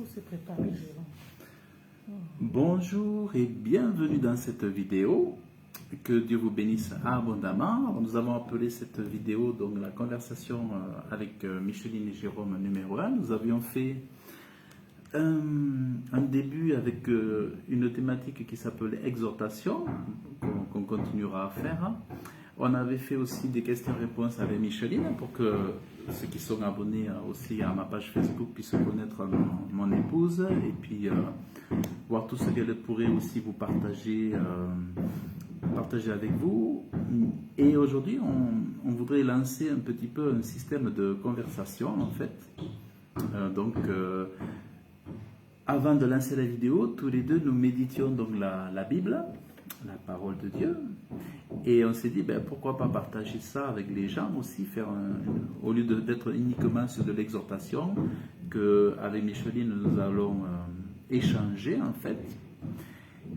pour se préparer. Bonjour et bienvenue dans cette vidéo. Que Dieu vous bénisse abondamment. Nous avons appelé cette vidéo donc la conversation avec Micheline et Jérôme numéro 1. Nous avions fait un début avec une thématique qui s'appelait exhortation, qu'on continuera à faire. On avait fait aussi des questions-réponses avec Micheline pour que ceux qui sont abonnés aussi à ma page Facebook puissent connaître mon épouse et puis voir tout ce qu'elle pourrait aussi vous partager avec vous. Et aujourd'hui, on voudrait lancer un petit peu un système de conversation en fait. Avant de lancer la vidéo, tous les deux, nous méditions donc la Bible, la parole de Dieu. Et on s'est dit, pourquoi pas partager ça avec les gens aussi, au lieu d'être uniquement sur de l'exhortation, qu'avec Micheline, nous allons échanger en fait,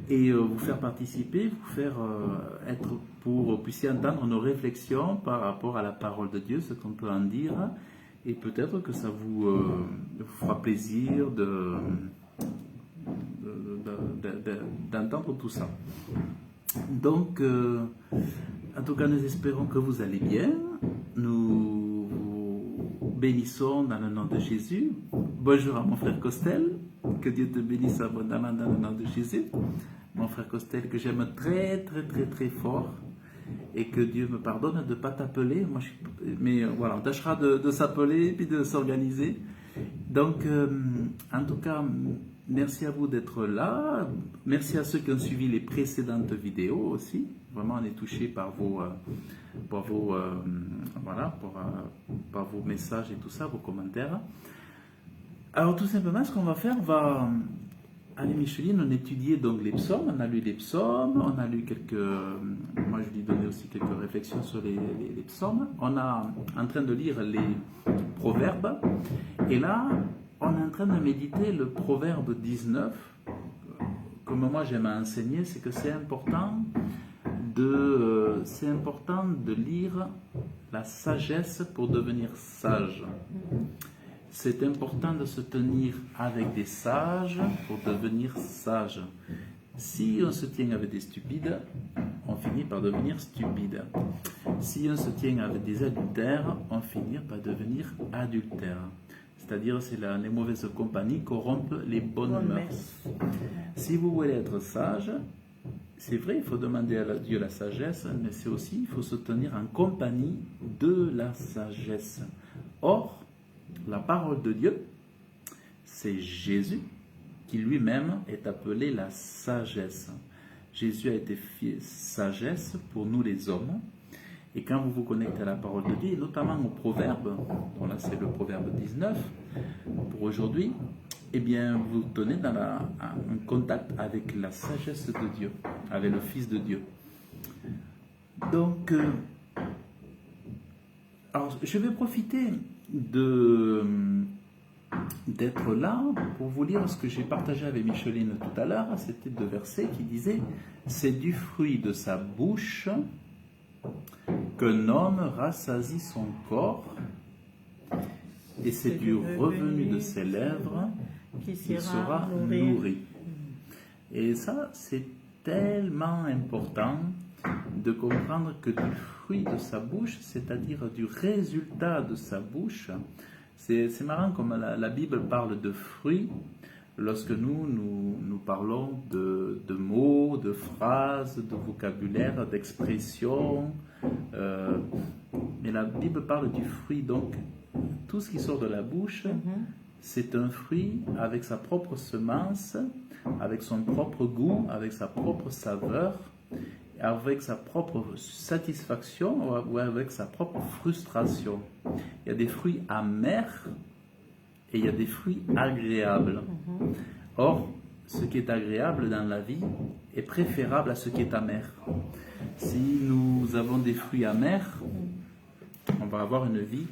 et vous faire participer, vous faire être pour que vous puissiez entendre nos réflexions par rapport à la parole de Dieu, ce qu'on peut en dire, et peut-être que ça vous fera plaisir d'entendre tout ça. Donc, en tout cas, nous espérons que vous allez bien. Nous vous bénissons dans le nom de Jésus. Bonjour à mon frère Costel. Que Dieu te bénisse abondamment dans le nom de Jésus. Mon frère Costel, que j'aime très, très, très, très fort. Et que Dieu me pardonne de ne pas t'appeler. Mais voilà, on tâchera de s'appeler et puis de s'organiser. Donc, en tout cas, merci à vous d'être là. Merci à ceux qui ont suivi les précédentes vidéos aussi. Vraiment, on est touché par vos messages et tout ça, vos commentaires. Alors, tout simplement, ce qu'on va faire, allez, Micheline, on étudiait donc les psaumes. On a lu les psaumes, on a lu moi, je lui donnais aussi quelques réflexions sur les psaumes. On est en train de lire les proverbes. Et là, on est en train de méditer le proverbe 19. Comme moi j'aime à enseigner, c'est que c'est important de lire la sagesse pour devenir sage. C'est important de se tenir avec des sages pour devenir sage. Si on se tient avec des stupides, on finit par devenir stupide. Si on se tient avec des adultères, on finit par devenir adultère. C'est-à-dire, c'est les mauvaises compagnies corrompent les bonnes mœurs. Si vous voulez être sage, c'est vrai, il faut demander à Dieu la sagesse, mais c'est aussi, il faut se tenir en compagnie de la sagesse. Or, la parole de Dieu, c'est Jésus qui lui-même est appelé la sagesse. Jésus a été fait sagesse pour nous les hommes. Et quand vous vous connectez à la parole de Dieu, et notamment au proverbe, bon là c'est le proverbe 19 pour aujourd'hui, eh bien vous tenez en contact avec la sagesse de Dieu, avec le Fils de Dieu. Donc, alors je vais profiter d'être là pour vous lire ce que j'ai partagé avec Micheline tout à l'heure. C'était deux versets qui disaient « C'est du fruit de sa bouche qu'un homme rassasie son corps, et c'est du revenu de ses lèvres qu'il sera nourri. » Et ça, c'est tellement important de comprendre que du fruit de sa bouche, c'est-à-dire du résultat de sa bouche, c'est marrant comme la Bible parle de fruits lorsque nous parlons de mots, de phrases, de vocabulaire, d'expressions. Mais la Bible parle du fruit, donc tout ce qui sort de la bouche, c'est un fruit avec sa propre semence, avec son propre goût, avec sa propre saveur, avec sa propre satisfaction ou avec sa propre frustration. Il y a des fruits amers et il y a des fruits agréables. Or, ce qui est agréable dans la vie est préférable à ce qui est amer. Si nous avons des fruits amers, on va avoir une vie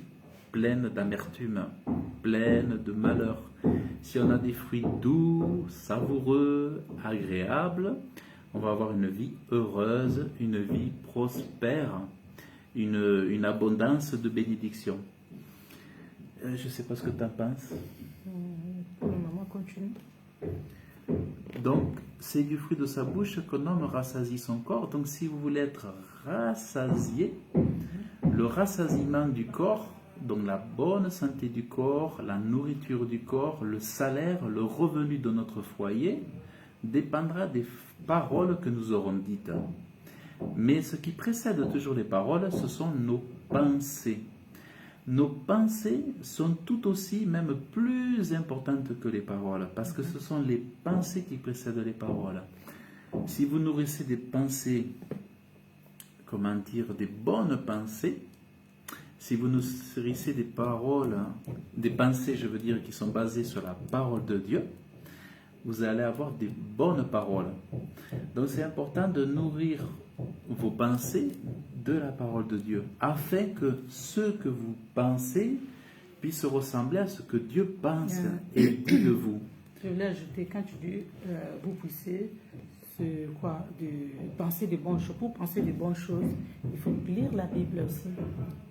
pleine d'amertume, pleine de malheur. Si on a des fruits doux, savoureux, agréables, on va avoir une vie heureuse, une vie prospère, une abondance de bénédictions. Je ne sais pas ce que tu en penses. Pour le moment, continue. continue. Donc, c'est du fruit de sa bouche qu'un homme rassasie son corps. Donc, si vous voulez être rassasié, le rassasiement du corps, donc la bonne santé du corps, la nourriture du corps, le salaire, le revenu de notre foyer, dépendra des paroles que nous aurons dites. Mais ce qui précède toujours les paroles, ce sont nos pensées. Nos pensées sont tout aussi, même plus importantes que les paroles, parce que ce sont les pensées qui précèdent les paroles. Si vous nourrissez des pensées, comment dire, des bonnes pensées, si vous nourrissez des paroles, des pensées, je veux dire, qui sont basées sur la parole de Dieu, vous allez avoir des bonnes paroles. Donc c'est important de nourrir vos pensées de la parole de Dieu, afin que ce que vous pensez puisse ressembler à ce que Dieu pense et dit de vous. Je voulais ajouter, quand tu dis, vous puissiez de penser des bonnes choses. Pour penser des bonnes choses, il faut lire la Bible aussi.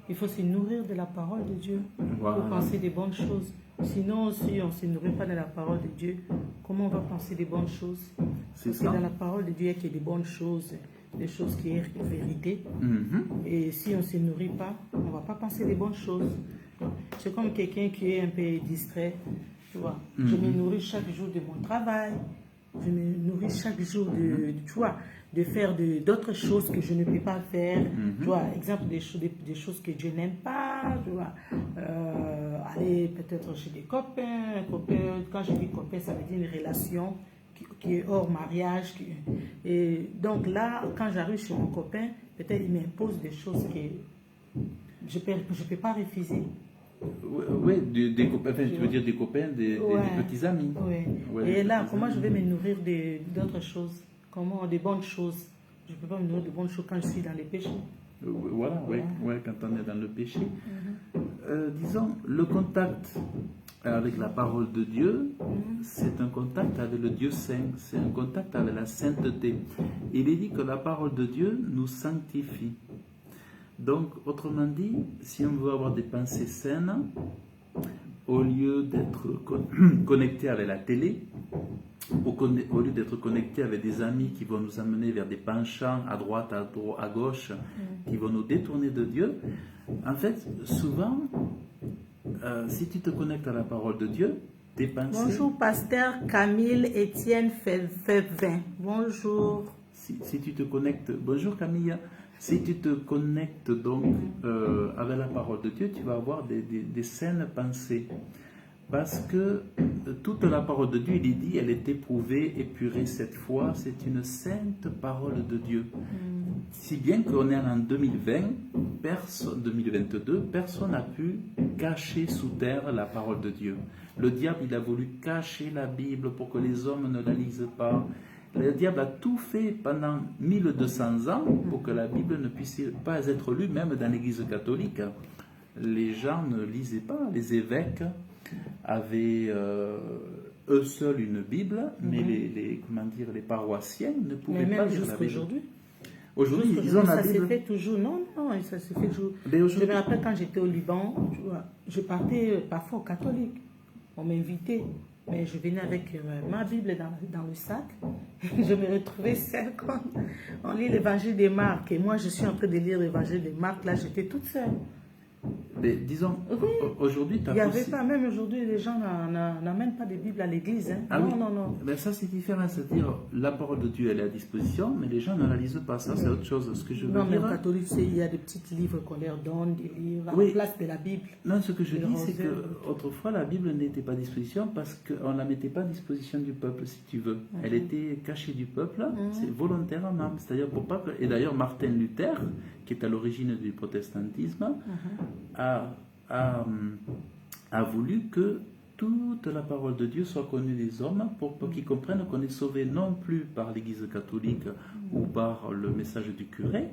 Il faut se nourrir de la parole de Dieu pour penser des bonnes choses. Sinon, si on ne se nourrit pas de la parole de Dieu, comment on va penser des bonnes choses? Parce que dans la parole de Dieu, il y a des bonnes choses, des choses qui sont vérité. Et si on ne se nourrit pas, on ne va pas penser des bonnes choses. C'est comme quelqu'un qui est un peu distrait. Tu vois. Je me nourris chaque jour de mon travail. Je me nourris chaque jour de faire d'autres choses que je ne peux pas faire. Tu vois, exemple, des choses que Dieu n'aime pas. Tu vois, aller peut-être chez des copains. Quand je dis copain, ça veut dire une relation qui est hors mariage. Et donc là, quand j'arrive chez mon copain, peut-être il m'impose des choses que je ne peux pas refuser. Oui, des copains, enfin, tu veux dire des copains, des petits amis. Oui. Et là, comment je vais me nourrir d'autres choses? Comment? Des bonnes choses. Je ne peux pas me nourrir de bonnes choses quand je suis dans les péchés. Voilà, quand on est dans le péché. Disons, le contact avec la parole de Dieu, c'est un contact avec le Dieu saint, c'est un contact avec la sainteté. Il est dit que la parole de Dieu nous sanctifie. Donc, autrement dit, si on veut avoir des pensées saines, au lieu d'être connecté avec la télé, au lieu d'être connecté avec des amis qui vont nous amener vers des penchants à droite, à gauche, qui vont nous détourner de Dieu, en fait, souvent, si tu te connectes à la parole de Dieu, tes pensées... Bonjour, pasteur Camille Étienne Fevin. Bonjour. Si tu te connectes... Bonjour Camille. Si tu te connectes donc avec la parole de Dieu, tu vas avoir des saines pensées. Parce que toute la parole de Dieu, il est dit, elle est éprouvée, épurée cette fois. C'est une sainte parole de Dieu. Si bien qu'on est en 2022, personne n'a pu cacher sous terre la parole de Dieu. Le diable, il a voulu cacher la Bible pour que les hommes ne la lisent pas. Le diable a tout fait pendant 1200 ans pour que la Bible ne puisse pas être lue, même dans l'Église catholique. Les gens ne lisaient pas. Les évêques avaient eux seuls une Bible, mais les paroissiens ne pouvaient pas lire la Bible. Aujourd'hui, ils ont la Bible. Ça se fait toujours. Non, ça se fait toujours. Je me rappelle quand j'étais au Liban, tu vois, je partais parfois au catholique. On m'invitait. Mais je venais avec ma Bible dans le sac. Je me retrouvais seule quand on lit l'évangile de Marc. Et moi, je suis en train de lire l'évangile de Marc. Là, j'étais toute seule. Mais disons, aujourd'hui, il n'y avait pas, même aujourd'hui, les gens n'amènent pas de Bible à l'église. Hein. Non. Mais ça, c'est différent. C'est-à-dire, la parole de Dieu, elle est à disposition, mais les gens ne la lisent pas. Ça, c'est autre chose. Ce que je veux dire. Non, mais aux catholiques, il y a des petits livres qu'on leur donne, des livres à la place de la Bible. Non, ce que je dis, c'est qu'autrefois, la Bible n'était pas à disposition parce qu'on ne la mettait pas à disposition du peuple, si tu veux. Elle était cachée du peuple, c'est volontairement. C'est-à-dire pour pas que... Et d'ailleurs, Martin Luther, qui est à l'origine du protestantisme, a voulu que toute la parole de Dieu soit connue des hommes pour qu'ils comprennent qu'on est sauvé non plus par l'Église catholique ou par le message du curé,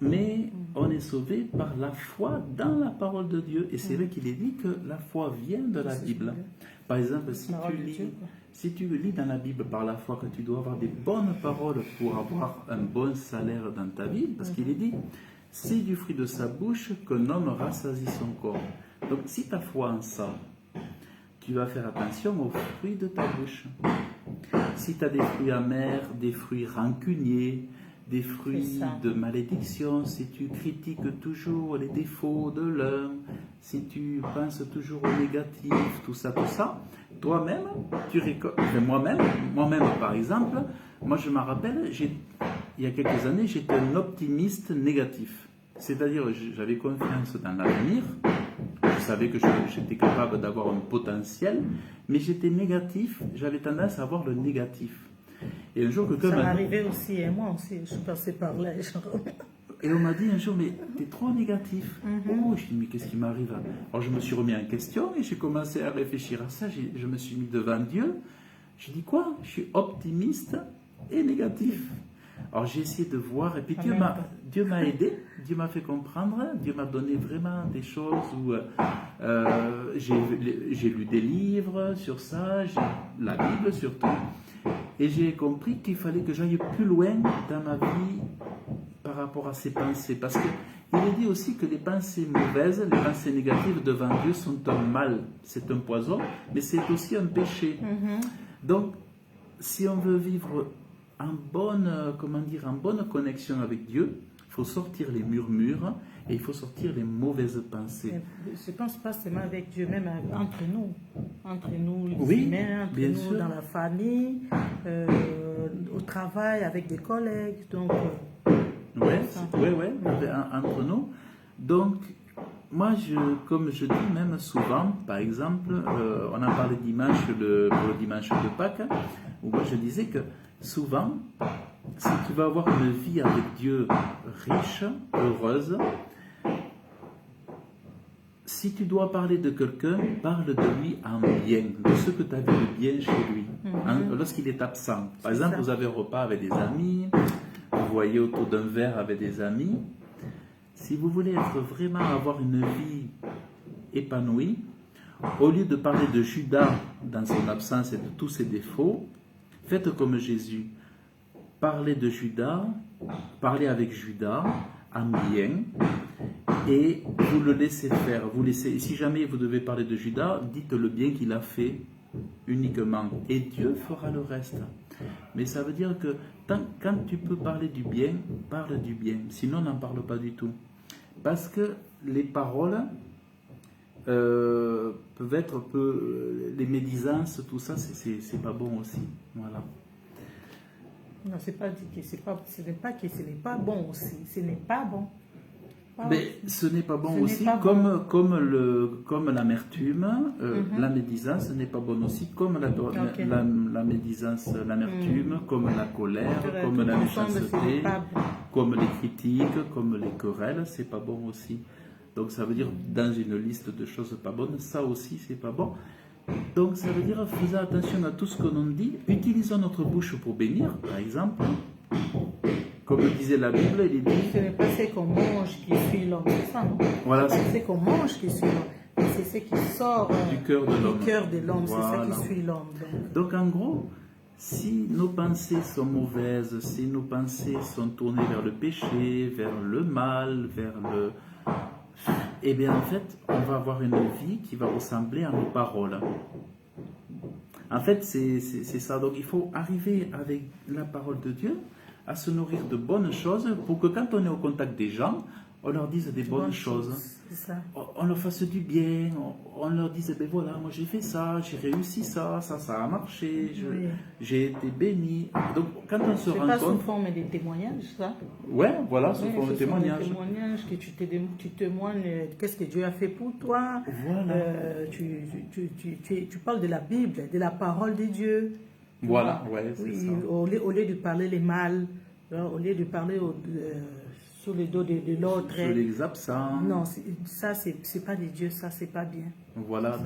mais on est sauvé par la foi dans la parole de Dieu. Et c'est vrai qu'il est dit que la foi vient de la Bible. Par exemple, si tu lis dans la Bible par la foi que tu dois avoir des bonnes paroles pour avoir un bon salaire dans ta vie, parce qu'il est dit, c'est du fruit de sa bouche qu'un homme rassasie son corps. Donc si ta foi en ça, tu vas faire attention aux fruits de ta bouche. Si tu as des fruits amers, des fruits rancuniers, des fruits de malédiction, si tu critiques toujours les défauts de l'un, si tu penses toujours au négatif, tout ça, toi-même, tu récoltes. Moi-même, par exemple, moi je me rappelle, il y a quelques années, j'étais un optimiste négatif. C'est-à-dire, j'avais confiance dans l'avenir, je savais que j'étais capable d'avoir un potentiel, mais j'étais négatif, j'avais tendance à voir le négatif. Et un jour, ça m'arrivait aussi, et moi aussi, je passais par là. Et on m'a dit un jour, mais t'es trop négatif. Oh, je dis, mais qu'est-ce qui m'arrive? Alors je me suis remis en question et j'ai commencé à réfléchir à ça. Je me suis mis devant Dieu. J'ai dit quoi? Je suis optimiste et négatif. Alors j'ai essayé de voir, et puis Dieu m'a aidé, Dieu m'a fait comprendre, Dieu m'a donné vraiment des choses où j'ai lu des livres sur ça, la Bible surtout, et j'ai compris qu'il fallait que j'aille plus loin dans ma vie par rapport à ces pensées, parce qu'il est dit aussi que les pensées mauvaises, les pensées négatives devant Dieu sont un mal, c'est un poison, mais c'est aussi un péché. Donc, si on veut vivre en bonne connexion avec Dieu, il faut sortir les murmures et il faut sortir les mauvaises pensées. Je ne pense pas seulement avec Dieu, même entre nous les oui, humains, entre bien nous sûr. Dans la famille, au travail, avec des collègues. Donc, entre nous. Donc, moi, comme je dis même souvent, par exemple, on en parlait dimanche, pour le dimanche de Pâques, où moi je disais que souvent, si tu veux avoir une vie avec Dieu riche, heureuse, si tu dois parler de quelqu'un, parle de lui en bien, de ce que tu as vu de bien chez lui, lorsqu'il est absent. Par exemple, vous avez un repas avec des amis, vous voyez autour d'un verre avec des amis. Si vous voulez vraiment avoir une vie épanouie, au lieu de parler de Judas dans son absence et de tous ses défauts, faites comme Jésus. Parlez de Judas, parlez avec Judas en bien, et vous le laissez faire. Si jamais vous devez parler de Judas, dites le bien qu'il a fait uniquement, et Dieu fera le reste. Mais ça veut dire que quand tu peux parler du bien, parle du bien. Sinon, n'en parle pas du tout. Parce que les paroles peuvent être les médisances, tout ça, c'est pas bon aussi. Voilà. Non, ce n'est pas que ce n'est pas bon aussi. Ce n'est pas bon. Mais ce n'est pas bon aussi, comme l'amertume, la médisance n'est pas bonne aussi, comme la médisance, l'amertume, comme la colère, comme la méchanceté, comme les critiques, comme les querelles, c'est pas bon aussi. Donc ça veut dire, dans une liste de choses pas bonnes, ça aussi c'est pas bon. Donc ça veut dire, faisons attention à tout ce que l'on dit, utilisons notre bouche pour bénir, par exemple. Comme disait la Bible, il est dit... Ce n'est pas ce qu'on mange qui suit l'homme, c'est ça, non? Voilà. C'est ce qu'on mange qui suit l'homme. C'est ce qui sort du cœur de l'homme. Voilà. C'est ça qui suit l'homme. Donc en gros, si nos pensées sont mauvaises, si nos pensées sont tournées vers le péché, vers le mal, eh bien en fait, on va avoir une vie qui va ressembler à nos paroles. En fait, c'est ça. Donc il faut arriver avec la parole de Dieu à se nourrir de bonnes choses pour que quand on est au contact des gens, on leur dise des bonnes choses. Ça. On leur fasse du bien, on leur dise, ben voilà, moi j'ai fait ça, j'ai réussi ça a marché, j'ai été béni. Donc quand on se rend compte... C'est pas sous forme de témoignages, ça? Ouais, voilà, sous forme de témoignages. Sous forme de témoignages, que tu témoignes qu'est-ce que Dieu a fait pour toi. Voilà. Tu parles de la Bible, de la parole de Dieu. Voilà, ouais, c'est ça. Au lieu de parler les mal, au lieu de parler sur le dos de l'autre. Sur les absents. Non, ça, c'est pas de Dieu, ça, c'est pas bien. Voilà,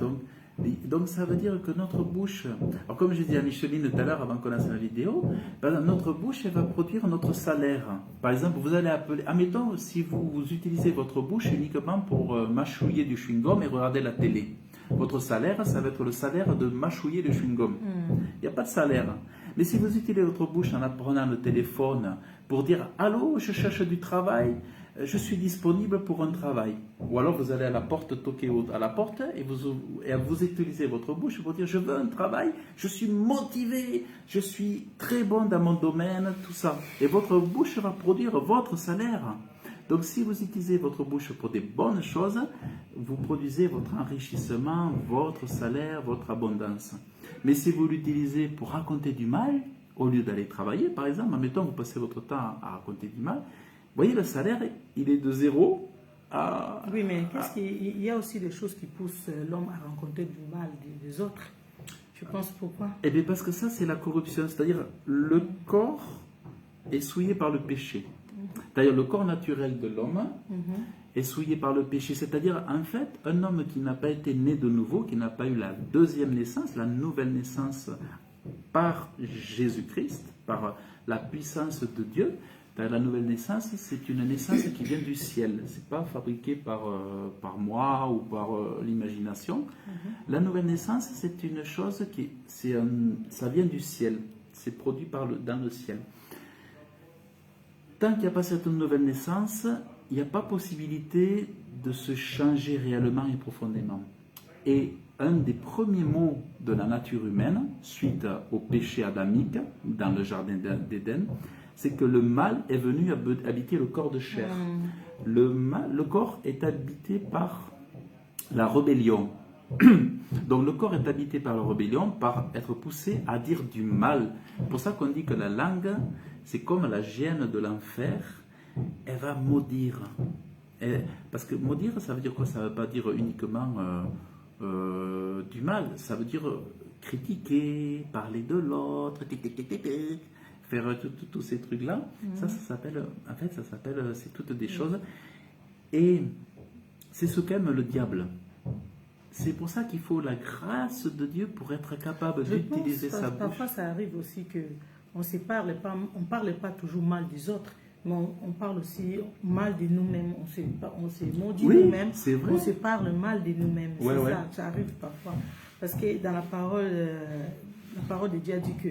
donc ça veut dire que notre bouche, alors comme je disais à Micheline tout à l'heure avant qu'on lance la vidéo, notre bouche, elle va produire notre salaire. Par exemple, vous allez appeler, admettons, si vous utilisez votre bouche uniquement pour mâchouiller du chewing-gum et regarder la télé. Votre salaire, ça va être le salaire de mâchouiller le chewing-gum. Il n'y a pas de salaire. Mais si vous utilisez votre bouche en prenant le téléphone pour dire « Allô, je cherche du travail, je suis disponible pour un travail. Ou alors vous allez à la porte, toquer à la porte et vous utilisez votre bouche pour dire je veux un travail, je suis motivé, je suis très bon dans mon domaine, tout ça. Et votre bouche va produire votre salaire. Donc si vous utilisez votre bouche pour des bonnes choses, vous produisez votre enrichissement, votre salaire, votre abondance. Mais si vous l'utilisez pour raconter du mal, au lieu d'aller travailler, par exemple, admettons vous passez votre temps à raconter du mal, vous voyez, le salaire, il est de 0 à... Oui, mais qu'est-ce qu'il y a aussi des choses qui poussent l'homme à rencontrer du mal des autres. Je pense pourquoi? Eh bien, parce que ça, c'est la corruption. C'est-à-dire, le corps est souillé par le péché. D'ailleurs, le corps naturel de l'homme est souillé par le péché. C'est-à-dire, en fait, un homme qui n'a pas été né de nouveau, qui n'a pas eu la deuxième naissance, la nouvelle naissance par Jésus-Christ, par la puissance de Dieu. La nouvelle naissance, c'est une naissance qui vient du ciel. C'est pas fabriqué par moi ou par l'imagination. La nouvelle naissance, c'est une chose ça vient du ciel. C'est produit dans le ciel. Tant qu'il n'y a pas cette nouvelle naissance, il n'y a pas possibilité de se changer réellement et profondément. Et un des premiers mots de la nature humaine, suite au péché adamique dans le jardin d'Éden, c'est que le mal est venu habiter le corps de chair. Le corps est habité par la rébellion. Donc le corps est habité par la rébellion, par être poussé à dire du mal. C'est pour ça qu'on dit que la langue, c'est comme la géhenne de l'enfer, elle va maudire. Parce que maudire, ça veut dire quoi? Ça ne veut pas dire uniquement du mal, ça veut dire critiquer, parler de l'autre, faire tous ces trucs-là. Ça s'appelle, en fait, c'est toutes des choses. Et c'est ce qu'aime le diable. C'est pour ça qu'il faut la grâce de Dieu pour être capable d'utiliser sa bouche. Parfois, ça arrive aussi que on parle pas toujours mal des autres, mais on parle aussi mal de nous-mêmes. On se maudit nous-mêmes. C'est vrai. On se parle mal de nous-mêmes. Ouais, ouais. Ça arrive parfois. Parce que dans la parole de Dieu a dit que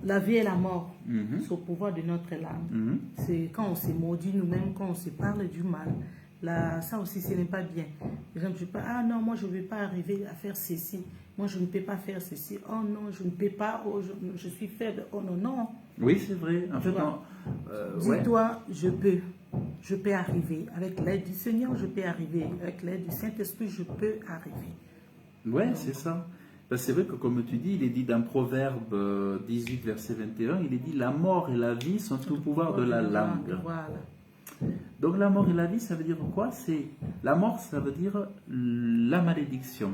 la vie et la mort, c'est au pouvoir de notre langue. C'est quand on se maudit nous-mêmes, quand on se parle du mal. Là, ça aussi, ce n'est pas bien. Par exemple, non, moi, je ne vais pas arriver à faire ceci. Moi, je ne peux pas faire ceci. Oh non, je ne peux pas. Oh, je suis faible. Oh non, non. Oui, c'est vrai. En fait, non. Dis-toi, je peux arriver. Avec l'aide du Seigneur, je peux arriver. Avec l'aide du Saint-Esprit, je peux arriver. Oui, c'est ça. Ben, c'est vrai que comme tu dis, il est dit dans Proverbe 18, verset 21, il est dit la mort et la vie sont au pouvoir de la langue. Voilà. Donc la mort et la vie, ça veut dire quoi? La mort, ça veut dire la malédiction.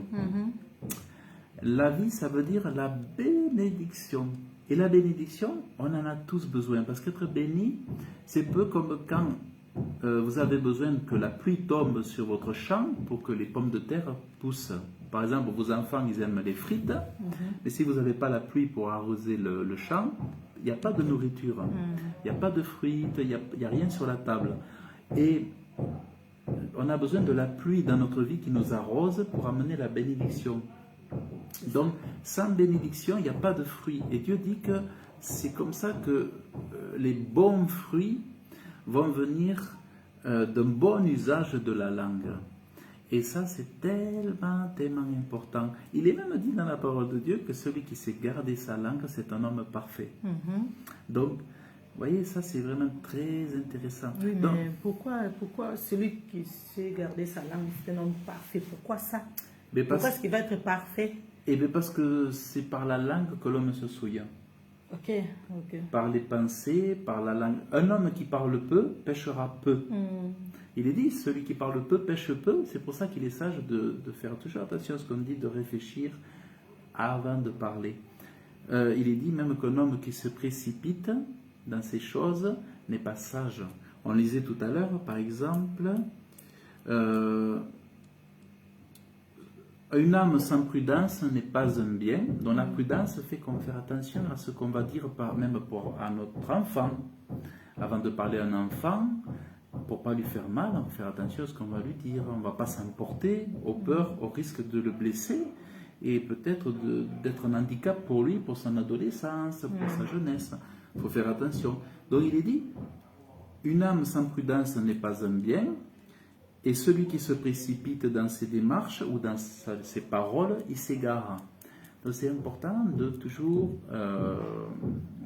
La vie, ça veut dire la bénédiction. Et la bénédiction, on en a tous besoin. Parce qu'être béni, c'est peu comme quand vous avez besoin que la pluie tombe sur votre champ pour que les pommes de terre poussent. Par exemple, vos enfants, ils aiment les frites. Mais si vous n'avez pas la pluie pour arroser le champ, il n'y a pas de nourriture, il n'y a pas de fruits, il n'y a rien sur la table. Et on a besoin de la pluie dans notre vie qui nous arrose pour amener la bénédiction. Donc, sans bénédiction, il n'y a pas de fruits. Et Dieu dit que c'est comme ça que les bons fruits vont venir d'un bon usage de la langue. Et ça, c'est tellement, tellement important. Il est même dit dans la parole de Dieu que celui qui sait garder sa langue, c'est un homme parfait. Donc, vous voyez, ça, c'est vraiment très intéressant. Oui, mais pourquoi celui qui sait garder sa langue, c'est un homme parfait? Pourquoi ça? Pourquoi est-ce qu'il va être parfait? Eh bien, parce que c'est par la langue que l'homme se souille. Ok. Par les pensées, par la langue. Un homme qui parle peu, pêchera peu. Il est dit, celui qui parle peu, pêche peu. C'est pour ça qu'il est sage de faire toujours attention à ce qu'on dit, de réfléchir avant de parler. Il est dit même qu'un homme qui se précipite dans ces choses n'est pas sage. On lisait tout à l'heure, par exemple, une âme sans prudence n'est pas un bien. Donc la prudence fait qu'on fait attention à ce qu'on va dire, même à notre enfant. Avant de parler à un enfant, pour ne pas lui faire mal, on va faire attention à ce qu'on va lui dire. On ne va pas s'emporter aux peurs, au risque de le blesser et peut-être d'être un handicap pour lui, pour son adolescence, pour sa jeunesse. Il faut faire attention. Donc il est dit, une âme sans prudence n'est pas un bien, et celui qui se précipite dans ses démarches ou dans ses paroles, il s'égare. Donc c'est important de toujours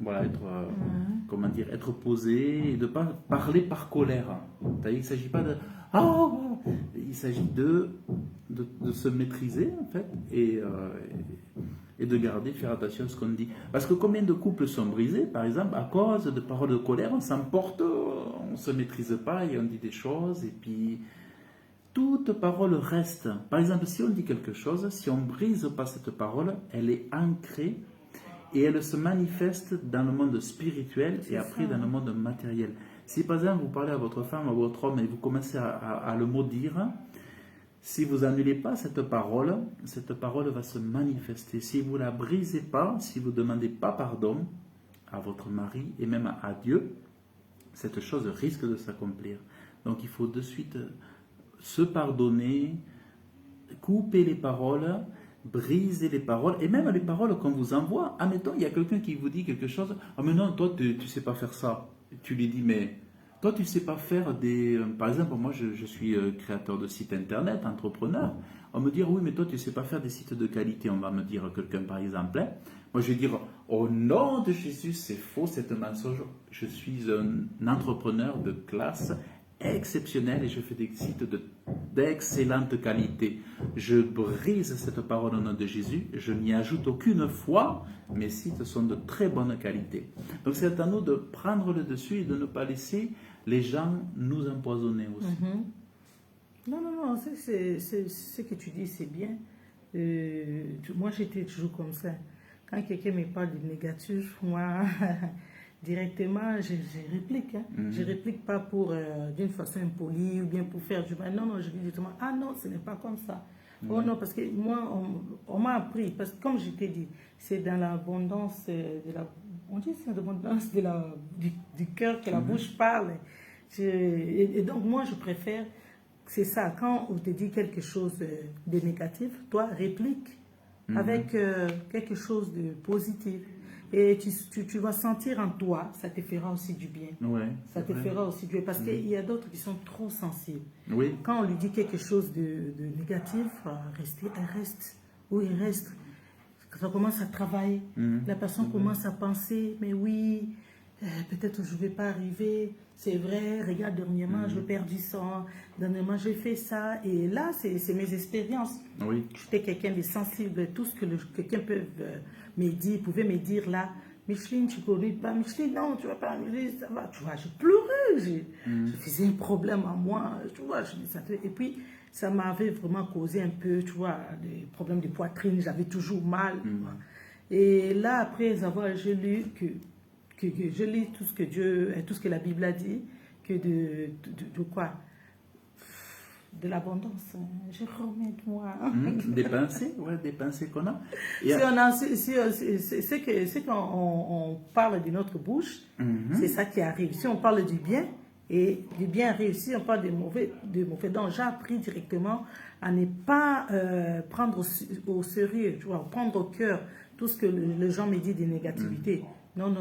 voilà, être posé et de ne pas parler par colère. Il ne s'agit pas de... il s'agit de se maîtriser en fait et de garder, faire attention à ce qu'on dit. Parce que combien de couples sont brisés, par exemple, à cause de paroles de colère, on s'emporte, on ne se maîtrise pas et on dit des choses et puis... Toute parole reste. Par exemple, si on dit quelque chose, si on ne brise pas cette parole, elle est ancrée et elle se manifeste dans le monde spirituel et après dans le monde matériel. Si par exemple vous parlez à votre femme, à votre homme et vous commencez à le maudire, si vous n'annulez pas cette parole va se manifester. Si vous ne la brisez pas, si vous ne demandez pas pardon à votre mari et même à Dieu, cette chose risque de s'accomplir. Donc il faut de suite... se pardonner, couper les paroles, briser les paroles, et même les paroles qu'on vous envoie. Admettons, il y a quelqu'un qui vous dit quelque chose, ah mais non, toi tu ne sais pas faire ça. Tu lui dis, mais toi tu ne sais pas faire des... Par exemple, moi je suis créateur de sites internet, entrepreneur. On me dit, oui mais toi tu ne sais pas faire des sites de qualité, on va me dire quelqu'un par exemple. Moi je vais dire, au nom de Jésus, c'est faux, c'est un mensonge. Je suis un entrepreneur de classe exceptionnel et je fais des sites d'excellente qualité. Je brise cette parole au nom de Jésus, je n'y ajoute aucune foi, mes sites sont de très bonne qualité. Donc c'est à nous de prendre le dessus et de ne pas laisser les gens nous empoisonner aussi. Non, c'est ce que tu dis, c'est bien. Moi j'étais toujours comme ça. Quand quelqu'un me parle de négatif, moi... directement, je réplique. Je réplique pas pour d'une façon impolie ou bien pour faire du mal. Non, je dis directement, ah non, ce n'est pas comme ça. Oh non, parce que moi, on m'a appris, parce que comme je t'ai dit, c'est dans l'abondance de la... On dit c'est l'abondance du cœur que la bouche parle. Et donc moi, je préfère, c'est ça, quand on te dit quelque chose de négatif, toi, réplique avec quelque chose de positif. Et tu vas sentir en toi, ça te fera aussi du bien. Ouais, ça te fera aussi du bien. Parce qu'il y a d'autres qui sont trop sensibles. Oui. Quand on lui dit quelque chose de négatif, elle reste. Où il reste. Ça commence à travailler. La personne commence à penser, mais oui, peut-être je ne vais pas arriver. C'est vrai, regarde, dernièrement, j'ai perdu ça. Dernièrement, j'ai fait ça. Et là, c'est mes expériences. Oui. J'étais quelqu'un de sensible. Tout ce que quelqu'un peut... pouvait me dire là, Micheline, tu ne connais pas Micheline, non, tu ne vas pas, Micheline, ça va, tu vois, je pleurais, je faisais un problème à moi, tu vois, je me sentais, et puis ça m'avait vraiment causé un peu, tu vois, des problèmes de poitrine, j'avais toujours mal, et là, après avoir, je lis tout ce que Dieu, tout ce que la Bible a dit, que de quoi? De l'abondance, je remets de moi. Des pensées qu'on a. C'est on parle de notre bouche, c'est ça qui arrive. Si on parle du bien, et du bien réussi, on parle de mauvais. Donc j'ai appris directement à ne pas prendre au sérieux, tu vois, prendre au cœur tout ce que les gens me disent de négativité. Non.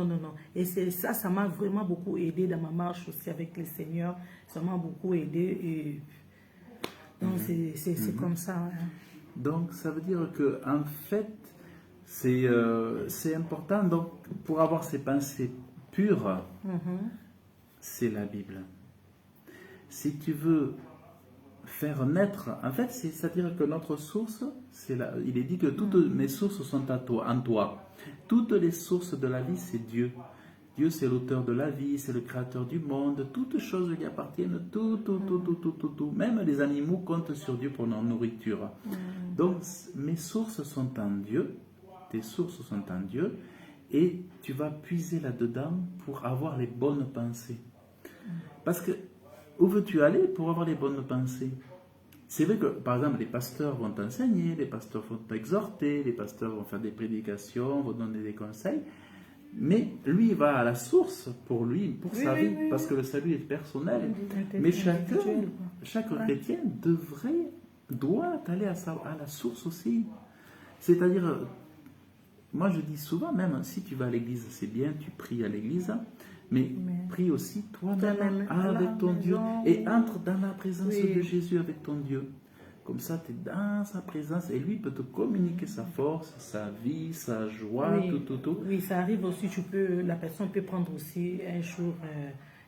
Et c'est ça m'a vraiment beaucoup aidé dans ma marche aussi avec le Seigneur. Ça m'a beaucoup aidé et... Donc c'est comme ça. Hein. Donc ça veut dire que en fait c'est important. Donc pour avoir ces pensées pures, c'est la Bible. Si tu veux faire naître, en fait c'est-à-dire que notre source, il est dit que toutes mes sources sont en toi. Toutes les sources de la vie, c'est Dieu. Dieu, c'est l'auteur de la vie, c'est le créateur du monde, toutes choses lui appartiennent, tout. Même les animaux comptent sur Dieu pour leur nourriture. Donc, mes sources sont en Dieu, tes sources sont en Dieu, et tu vas puiser là-dedans pour avoir les bonnes pensées. Parce que, où veux-tu aller pour avoir les bonnes pensées? C'est vrai que, par exemple, les pasteurs vont t'enseigner, les pasteurs vont t'exhorter, les pasteurs vont faire des prédications, vont donner des conseils, mais lui, il va à la source pour lui, pour sa vie, parce que le salut est personnel. Mais chaque chrétien doit aller à la source aussi. C'est-à-dire, moi je dis souvent, même si tu vas à l'église, c'est bien, tu pries à l'église, mais prie aussi toi-même avec ton Dieu et entre dans la présence de Jésus avec ton Dieu. Comme ça, tu es dans sa présence et lui peut te communiquer sa force, sa vie, sa joie, tout. Oui, ça arrive aussi, la personne peut prendre aussi un jour,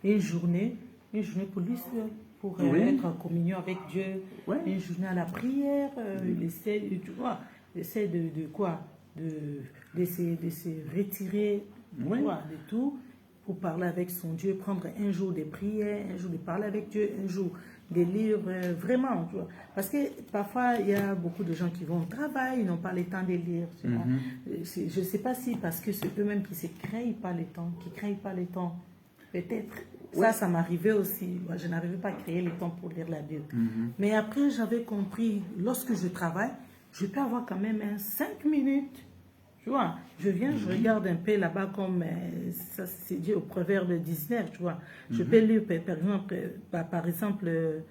une journée pour lui seul, pour être en communion avec Dieu, une journée à la prière, il essaie, tu vois, il essaie de quoi? De se retirer tu vois, de tout pour parler avec son Dieu, prendre un jour de prière, un jour de parler avec Dieu, un jour de lire vraiment, tu vois. Parce que parfois, il y a beaucoup de gens qui vont au travail, ils n'ont pas le temps de lire. Tu vois. Je ne sais pas si parce que c'est eux-mêmes qui ne créent pas le temps, Peut-être. Ça m'arrivait aussi. Moi, je n'arrivais pas à créer le temps pour lire la Bible. Mais après, j'avais compris, lorsque je travaille, je peux avoir quand même 5 minutes. Tu vois, je viens, je regarde un peu là-bas comme ça c'est dit au Proverbe 19, tu vois. Je peux lire par exemple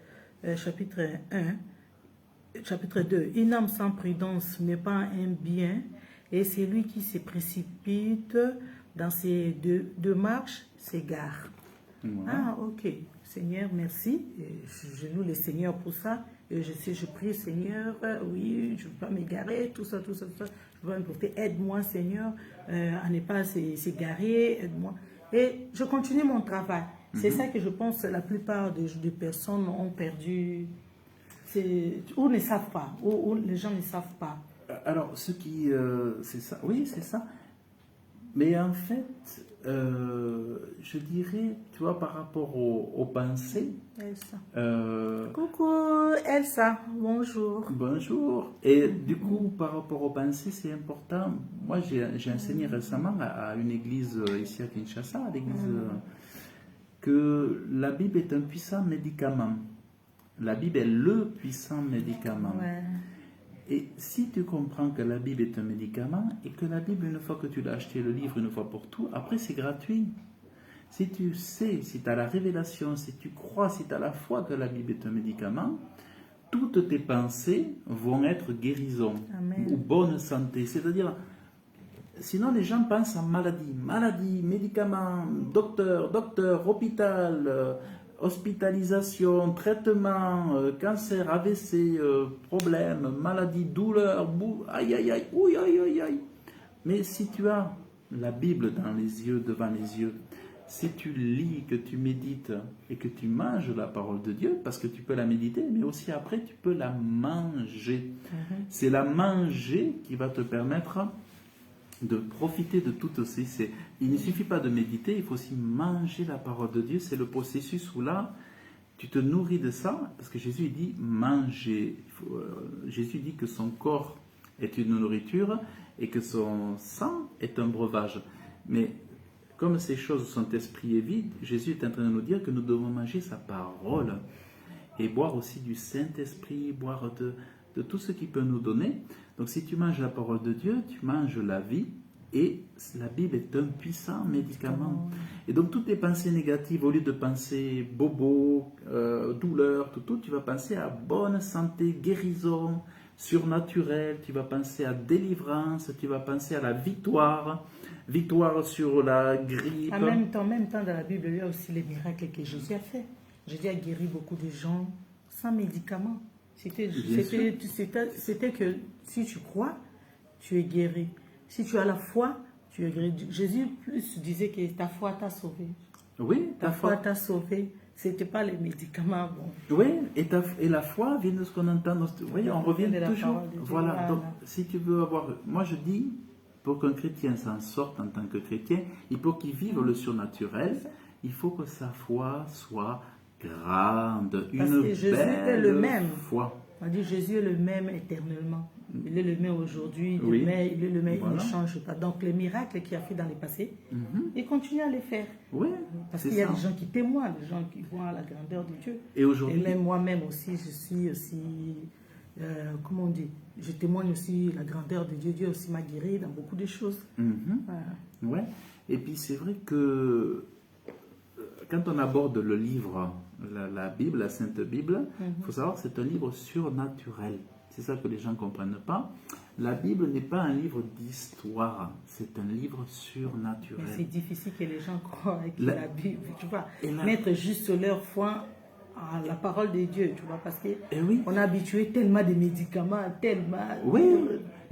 chapitre 1, chapitre 2. Une âme sans prudence n'est pas un bien, et c'est lui qui se précipite dans ses deux marches s'égare. Ah, ok. Seigneur, merci. Je loue le Seigneur pour ça. Et je prie, Seigneur, oui, je ne veux pas m'égarer, tout ça. Je veux m'importer. Aide-moi, Seigneur, à ne pas s'égarer, aide-moi. Et je continue mon travail. C'est ça que je pense que la plupart des personnes ont perdu, ou ne savent pas, ou les gens ne savent pas. Alors, c'est ça, oui, c'est ça. Mais en fait, je dirais, tu vois, par rapport aux pensées. Elsa. Coucou Elsa, bonjour. Bonjour. Et du coup, par rapport aux pensées, c'est important. Moi, j'ai enseigné récemment à une église ici à Kinshasa, à l'église, que la Bible est un puissant médicament. La Bible est le puissant médicament. Ouais. Et si tu comprends que la Bible est un médicament et que la Bible, une fois que tu l'as acheté, le livre une fois pour tout, après c'est gratuit. Si tu sais, si tu as la révélation, si tu crois, si tu as la foi que la Bible est un médicament, toutes tes pensées vont être guérison ou bonne santé. C'est-à-dire, sinon les gens pensent en maladie, médicaments, docteur, hôpital, hospitalisation, traitement, cancer, AVC, problème, maladie, douleur, aïe aïe aïe, ouïe aïe aïe aïe. Mais si tu as la Bible dans les yeux, devant les yeux, si tu lis, que tu médites et que tu manges la parole de Dieu, parce que tu peux la méditer, mais aussi après tu peux la manger. C'est la manger qui va te permettre de profiter de toutes ces... Il ne suffit pas de méditer, il faut aussi manger la parole de Dieu. C'est le processus où là, tu te nourris de ça, parce que Jésus dit manger. Jésus dit que son corps est une nourriture et que son sang est un breuvage. Mais comme ces choses sont esprit et vie, Jésus est en train de nous dire que nous devons manger sa parole et boire aussi du Saint-Esprit, boire de tout ce qu'il peut nous donner. Donc si tu manges la parole de Dieu, tu manges la vie, et la Bible est un puissant médicament. Et donc toutes les pensées négatives, au lieu de penser bobo, douleur, tout, tu vas penser à bonne santé, guérison, surnaturelle, tu vas penser à délivrance, tu vas penser à la victoire sur la grippe. En même temps, dans la Bible, il y a aussi les miracles que Jésus a fait. Jésus a guéri beaucoup de gens sans médicaments. C'était que si tu crois, tu es guéri. Si tu as la foi, tu es guéri. Jésus plus disait que ta foi t'a sauvé. Oui, ta foi t'a sauvé. C'était pas les médicaments. Bon. Oui, et la foi vient de ce qu'on entend. Oui, on revient toujours. Voilà. Donc, si tu veux avoir, moi je dis, pour qu'un chrétien s'en sorte en tant que chrétien, il faut qu'il vive le surnaturel. Il faut que sa foi soit grande, parce que Jésus est le même. Foi. On dit Jésus est le même éternellement. Il est le même aujourd'hui, oui. Il est le même, voilà. Il ne change pas. Donc les miracles qu'il a fait dans le passé, il continue à les faire. Oui, parce qu'il y a des gens qui témoignent, des gens qui voient la grandeur de Dieu. Et aujourd'hui, même moi-même aussi, je suis aussi, comment on dit, je témoigne aussi la grandeur de Dieu. Dieu aussi m'a guéri dans beaucoup de choses. Voilà. Ouais. Et puis c'est vrai que quand on aborde le livre, la Bible, la Sainte Bible, il faut savoir que c'est un livre surnaturel. c'est ça que les gens ne comprennent pas. La Bible n'est pas un livre d'histoire, c'est un livre surnaturel. Mais c'est difficile que les gens croient que la Bible, tu vois, la- mettre juste leur foi à la parole de Dieu, tu vois, parce que Eh oui. on a habitué tellement de médicaments, tellement... Oui,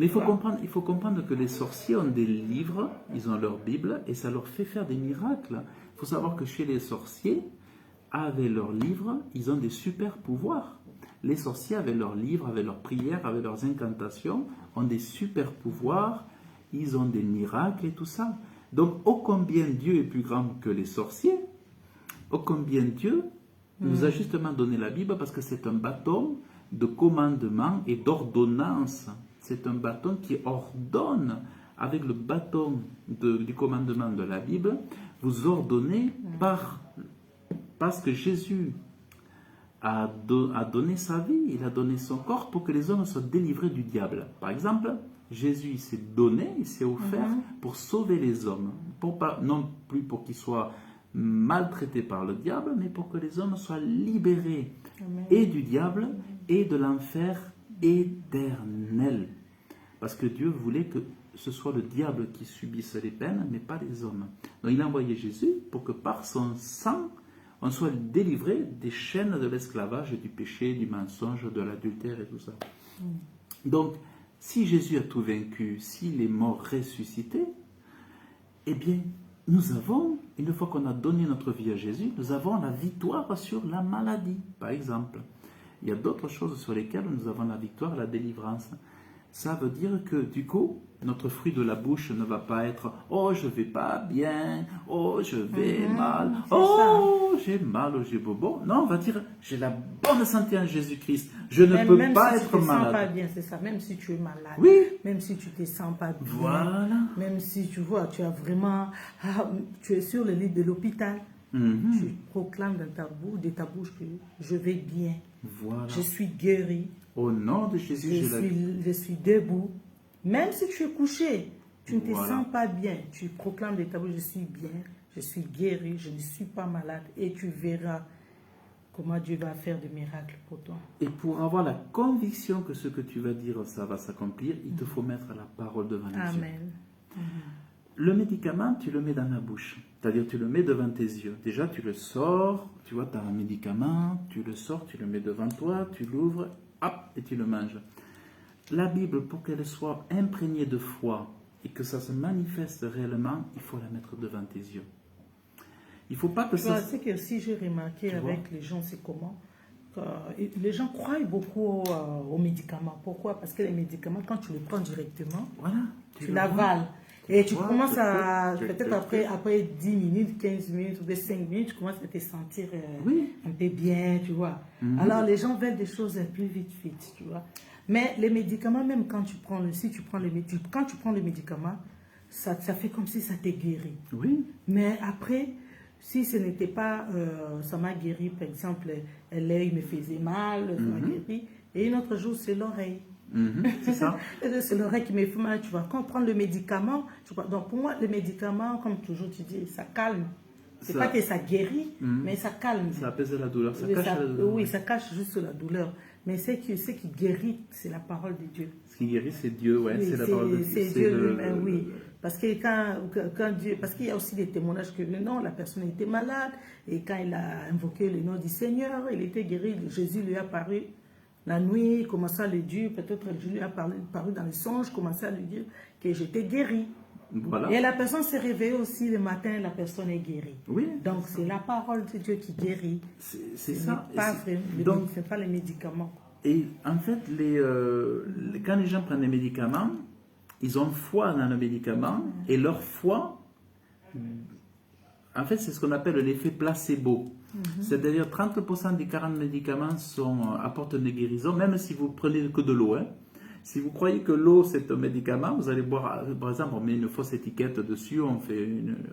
mais il faut comprendre que les sorciers ont des livres, ils ont leur Bible, et ça leur fait faire des miracles. Il faut savoir que chez les sorciers, avec leurs livres, ils ont des super pouvoirs. Les sorciers, avec leurs livres, avec leurs prières, avec leurs incantations, ont des super pouvoirs, ils ont des miracles et tout ça. Donc, ô combien Dieu est plus grand que les sorciers, ô combien Dieu nous a justement donné la Bible, parce que c'est un bâton de commandement et d'ordonnance. C'est un bâton qui ordonne. Avec le bâton du commandement de la Bible, vous ordonnez parce que Jésus a donné sa vie, il a donné son corps pour que les hommes soient délivrés du diable. Par exemple, Jésus il s'est donné, il s'est offert pour sauver les hommes. Non plus pour qu'ils soient maltraités par le diable, mais pour que les hommes soient libérés et du diable et de l'enfer éternel. Parce que Dieu voulait que ce soit le diable qui subisse les peines, mais pas les hommes. Donc il a envoyé Jésus pour que par son sang, on soit délivré des chaînes de l'esclavage, du péché, du mensonge, de l'adultère et tout ça. Donc, si Jésus a tout vaincu, s'il est mort ressuscité, eh bien, nous avons, une fois qu'on a donné notre vie à Jésus, nous avons la victoire sur la maladie, par exemple. Il y a d'autres choses sur lesquelles nous avons la victoire, la délivrance. Ça veut dire que, du coup, notre fruit de la bouche ne va pas être « Oh, je vais pas bien. Oh, je vais mal. Oh, j'ai mal, oh, j'ai bobo. » Non, on va dire « J'ai la bonne santé en Jésus-Christ. Je ne peux pas si être tu te malade. » sens pas bien, c'est ça. Même si tu es malade. Oui. Même si tu te sens pas bien. Voilà. Même si tu vois, tu as vraiment... tu es sur le lit de l'hôpital. Tu proclames de ta bouche que je vais bien. Voilà. Je suis guéri. Au nom de Jésus, je suis debout. Même si tu es couché, tu ne te sens pas bien. Tu proclames de ta bouche, je suis bien, je suis guéri, je ne suis pas malade. Et tu verras comment Dieu va faire des miracles pour toi. Et pour avoir la conviction que ce que tu vas dire, ça va s'accomplir, il te faut mettre la parole devant les yeux. Amen. Le médicament, tu le mets dans la bouche. C'est-à-dire, tu le mets devant tes yeux. Déjà, tu le sors, tu vois, tu as un médicament, tu le sors, tu le mets devant toi, tu l'ouvres, hop, et tu le manges. La Bible, pour qu'elle soit imprégnée de foi et que ça se manifeste réellement, il faut la mettre devant tes yeux. Il ne faut pas que ça... C'est que si j'ai remarqué avec les gens, c'est comment les gens croient beaucoup aux médicaments. Pourquoi? Parce que les médicaments, quand tu les prends directement, voilà, tu l'avales. Et tu commences à, peut-être après 10 minutes, 15 minutes ou 5 minutes, tu commences à te sentir un peu bien, tu vois. Alors les gens veulent des choses plus vite, tu vois. Mais les médicaments, même quand tu prends quand tu prends le médicament, ça fait comme si ça te guérit. Oui. Mais après, si ce n'était pas, ça m'a guéri, par exemple, l'œil me faisait mal, ça m'a guéri. Et un autre jour, c'est l'oreille. C'est ça. C'est l'oreille qui me fait mal, tu vois. Quand on prend le médicament, tu vois, donc pour moi, le médicament, comme toujours tu dis, ça calme. C'est pas que ça guérit, mais ça calme. Ça apaise la douleur, ça cache la douleur. Oui, ça cache juste la douleur. Mais ce qui guérit, c'est la parole de Dieu. Ce qui guérit, c'est Dieu, ouais, oui, c'est la parole de Dieu. C'est Dieu lui-même, oui. Parce que quand Dieu, parce qu'il y a aussi des témoignages que non, la personne était malade, et quand il a invoqué le nom du Seigneur, il était guéri, Jésus lui a apparu. La nuit, il commençait à lui dire, peut-être Dieu lui a paru dans les songes, commençait à lui dire que j'étais guéri. Voilà. Et la personne s'est réveillée aussi le matin, la personne est guérie. Oui. Donc c'est la parole de Dieu qui guérit. C'est ça. Donc ce n'est pas les médicaments. Et en fait, quand les gens prennent des médicaments, ils ont foi dans le médicament et leur foi, en fait, c'est ce qu'on appelle l'effet placebo. C'est-à-dire 30% des 40 médicaments apportent une guérison, même si vous prenez que de l'eau. Hein. Si vous croyez que l'eau c'est un médicament, vous allez boire, par exemple, on met une fausse étiquette dessus, on fait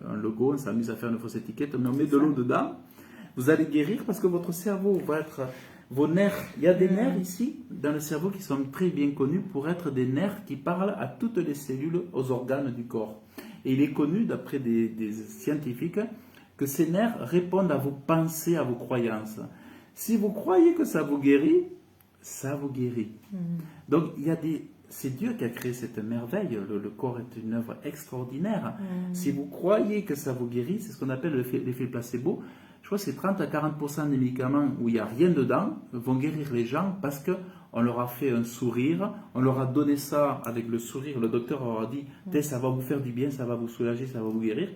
un logo, on s'amuse à faire une fausse étiquette, mais on met de l'eau dedans, vous allez guérir parce que votre cerveau va être, vos nerfs, il y a des nerfs ici dans le cerveau qui sont très bien connus pour être des nerfs qui parlent à toutes les cellules, aux organes du corps. Et il est connu, d'après des scientifiques, que ces nerfs répondent à vos pensées, à vos croyances. Si vous croyez que ça vous guérit, ça vous guérit. Donc, c'est Dieu qui a créé cette merveille. Le corps est une œuvre extraordinaire. Si vous croyez que ça vous guérit, c'est ce qu'on appelle l'effet placebo. Je crois que c'est 30 à 40% des médicaments où il n'y a rien dedans vont guérir les gens parce qu'on leur a fait un sourire, on leur a donné ça avec le sourire, le docteur leur a dit ça va vous faire du bien, ça va vous soulager, ça va vous guérir.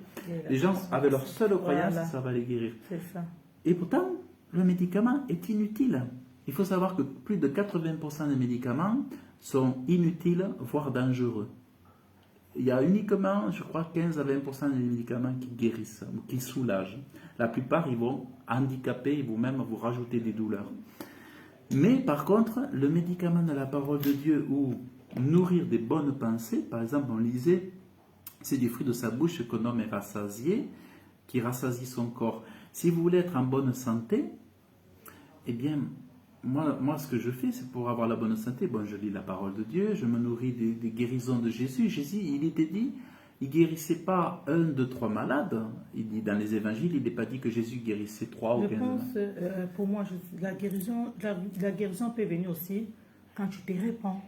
Les gens, avec leur seule croyance, ça va les guérir. C'est ça. Et pourtant, le médicament est inutile. Il faut savoir que plus de 80% des médicaments sont inutiles, voire dangereux. Il y a uniquement, je crois, 15 à 20% des médicaments qui guérissent, ou qui soulagent. La plupart, ils vont handicaper, ils vont même vous rajouter des douleurs. Mais par contre, le médicament de la parole de Dieu ou nourrir des bonnes pensées, par exemple, on lisait, c'est du fruit de sa bouche qu'un homme est rassasié, qui rassasie son corps. Si vous voulez être en bonne santé, eh bien, moi, ce que je fais, c'est pour avoir la bonne santé. Bon, je lis la parole de Dieu, je me nourris des guérisons de Jésus. Jésus, il était dit, il guérissait pas 1, 2, 3 malades. Il dit dans les évangiles, il n'est pas dit que Jésus guérissait 3 ou 15 malades. Je pense, pour moi, la guérison peut venir aussi quand tu te répands.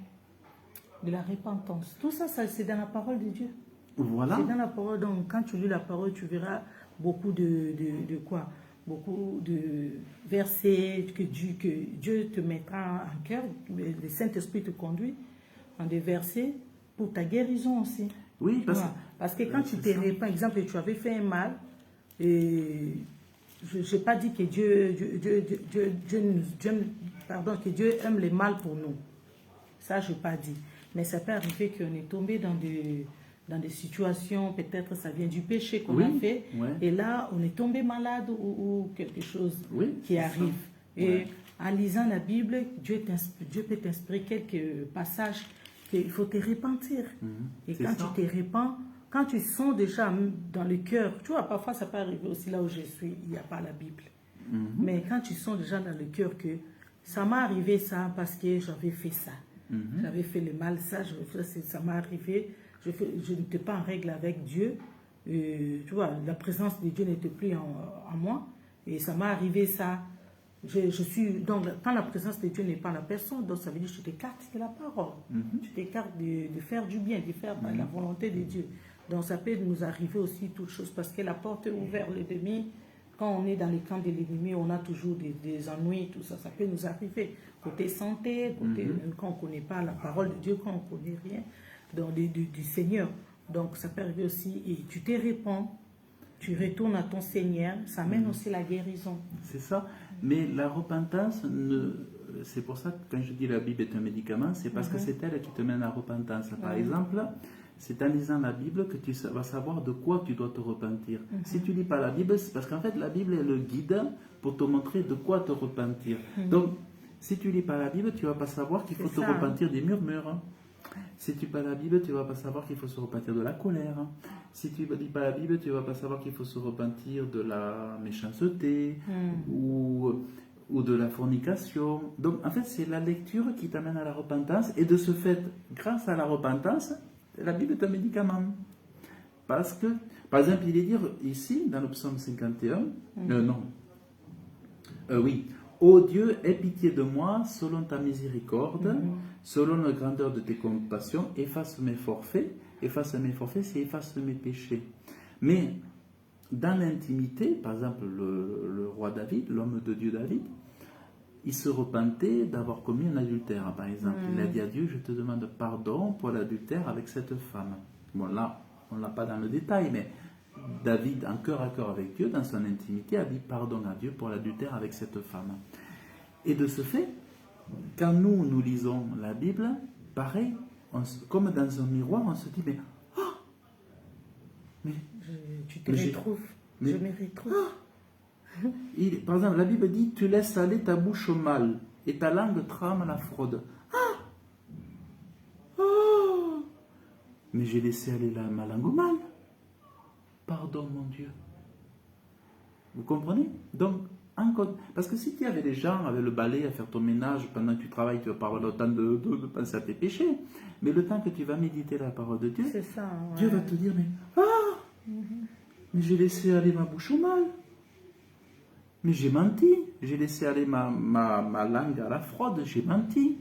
De la repentance. Tout ça, c'est dans la parole de Dieu. Voilà. C'est dans la parole. Donc, quand tu lis la parole, tu verras beaucoup de quoi? Beaucoup de versets que Dieu te mettra en cœur. Le Saint-Esprit te conduit dans des versets pour ta guérison aussi. Oui, parce que quand tu te répands, par exemple, tu avais fait un mal, et je n'ai pas dit que que Dieu aime le mal pour nous. Ça, je n'ai pas dit. Mais ça peut arriver qu'on est tombé dans des situations, peut-être ça vient du péché qu'on a fait, et là, on est tombé malade ou quelque chose qui arrive. Et en lisant la Bible, Dieu peut t'inspirer quelques passages qu'il faut te repentir. Et quand tu te repens, quand tu sens déjà dans le cœur, tu vois, parfois ça peut arriver aussi là où je suis, il n'y a pas la Bible. Mais quand tu sens déjà dans le cœur que ça m'est arrivé ça parce que j'avais fait ça. J'avais fait le mal, ça m'est arrivé. Je n'étais pas en règle avec Dieu. Tu vois, la présence de Dieu n'était plus en moi. Et ça m'est arrivé ça. Donc, quand la présence de Dieu n'est pas en la personne, donc ça veut dire que tu t'écartes de la parole. Tu t'écartes de faire du bien, de faire la volonté de Dieu. Donc ça peut nous arriver aussi toutes choses parce que la porte est ouverte, l'ennemi. Quand on est dans les camps de l'ennemi, on a toujours des ennuis, tout ça. Ça peut nous arriver. Côté santé, quand on ne connaît pas la parole de Dieu, quand on ne connaît rien du Seigneur. Donc ça peut arriver aussi. Et tu te répands, tu retournes à ton Seigneur. Ça amène aussi la guérison. C'est ça. Mais la repentance, c'est pour ça que quand je dis la Bible est un médicament, c'est parce que c'est elle qui te mène à la repentance. Par exemple, c'est en lisant la Bible que tu vas savoir de quoi tu dois te repentir. Si tu lis pas la Bible, c'est parce qu'en fait la Bible est le guide pour te montrer de quoi te repentir. Donc, si tu lis pas la Bible, tu vas pas savoir qu'il faut te repentir des murmures. Si tu lis pas la Bible, tu vas pas savoir qu'il faut se repentir de la colère. Si tu lis pas la Bible, tu vas pas savoir qu'il faut se repentir de la méchanceté ou de la fornication. Donc, en fait, c'est la lecture qui t'amène à la repentance. Et de ce fait, grâce à la repentance, la Bible est un médicament. Parce que, par exemple, il est dit ici, dans le psaume 51, Ô Dieu, aie pitié de moi, selon ta miséricorde, selon la grandeur de tes compassions, efface mes forfaits. Efface mes forfaits, c'est efface mes péchés. Mais, dans l'intimité, par exemple, le roi David, l'homme de Dieu David, il se repentait d'avoir commis un adultère, par exemple. Il a dit à Dieu, je te demande pardon pour l'adultère avec cette femme. Bon, là, on ne l'a pas dans le détail, mais David, en cœur à cœur avec Dieu, dans son intimité, a dit pardon à Dieu pour l'adultère avec cette femme. Et de ce fait, quand nous lisons la Bible, pareil, comme dans un miroir, on se dit, tu te retrouves, je me retrouve. Par exemple, la Bible dit, tu laisses aller ta bouche au mal et ta langue trame la fraude. Mais j'ai laissé aller ma langue au mal. Pardon, mon Dieu. Vous comprenez? Donc, parce que si tu avais des gens avec le balai à faire ton ménage pendant que tu travailles, tu vas pas avoir le temps de penser à tes péchés. Mais le temps que tu vas méditer la parole de Dieu, Dieu va te dire, mais j'ai laissé aller ma bouche au mal. Mais j'ai menti, j'ai laissé aller ma langue à la fraude, j'ai menti.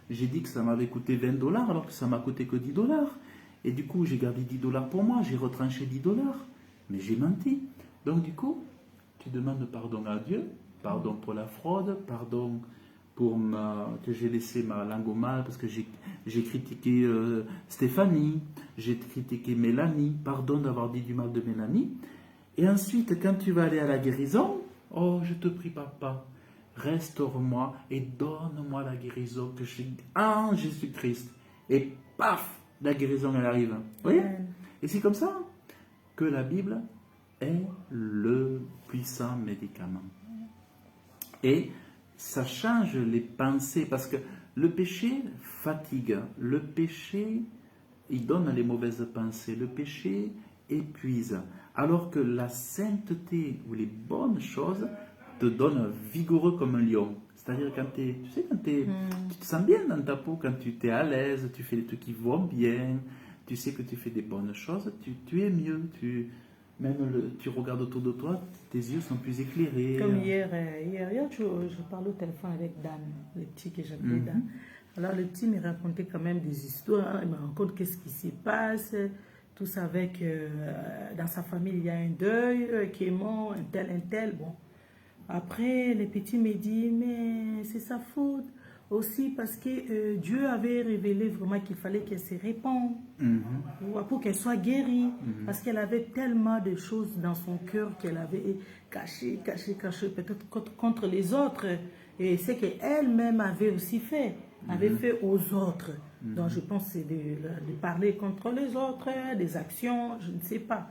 J'ai dit que ça m'avait coûté 20 dollars alors que ça m'a coûté que 10 dollars. Et du coup, j'ai gardé 10 dollars pour moi, j'ai retranché 10 dollars. Mais j'ai menti. Donc du coup, tu demandes pardon à Dieu, pardon pour la fraude, pardon pour que j'ai laissé ma langue au mal parce que j'ai critiqué Stéphanie, j'ai critiqué Mélanie, pardon d'avoir dit du mal de Mélanie. Et ensuite, quand tu vas aller à la guérison, oh, je te prie, papa, restaure-moi et donne-moi la guérison que j'ai en Jésus-Christ. Et paf, la guérison, elle arrive. Vous voyez? Et c'est comme ça que la Bible est le puissant médicament. Et ça change les pensées parce que le péché fatigue, le péché, il donne les mauvaises pensées, le péché épuise, alors que la sainteté ou les bonnes choses te donnent vigoureux comme un lion. C'est-à-dire quand tu sais, tu te sens bien dans ta peau, quand tu es à l'aise, tu fais des trucs qui vont bien, tu sais que tu fais des bonnes choses, tu es mieux, tu regardes autour de toi, tes yeux sont plus éclairés. Comme hier, je parlais au téléphone avec Dan, le petit que j'appelais Dan. Alors le petit me racontait quand même des histoires, il me raconte qu'est-ce qui se passe, tout ça avec, dans sa famille il y a un deuil qui est mort, un tel, bon. Après, le petit me dit, mais c'est sa faute aussi parce que Dieu avait révélé vraiment qu'il fallait qu'elle se répande pour qu'elle soit guérie. Parce qu'elle avait tellement de choses dans son cœur qu'elle avait caché, peut-être contre les autres. Et c'est qu'elle-même avait aussi fait, avait fait aux autres. Donc je pense que c'est de parler contre les autres, des actions, je ne sais pas.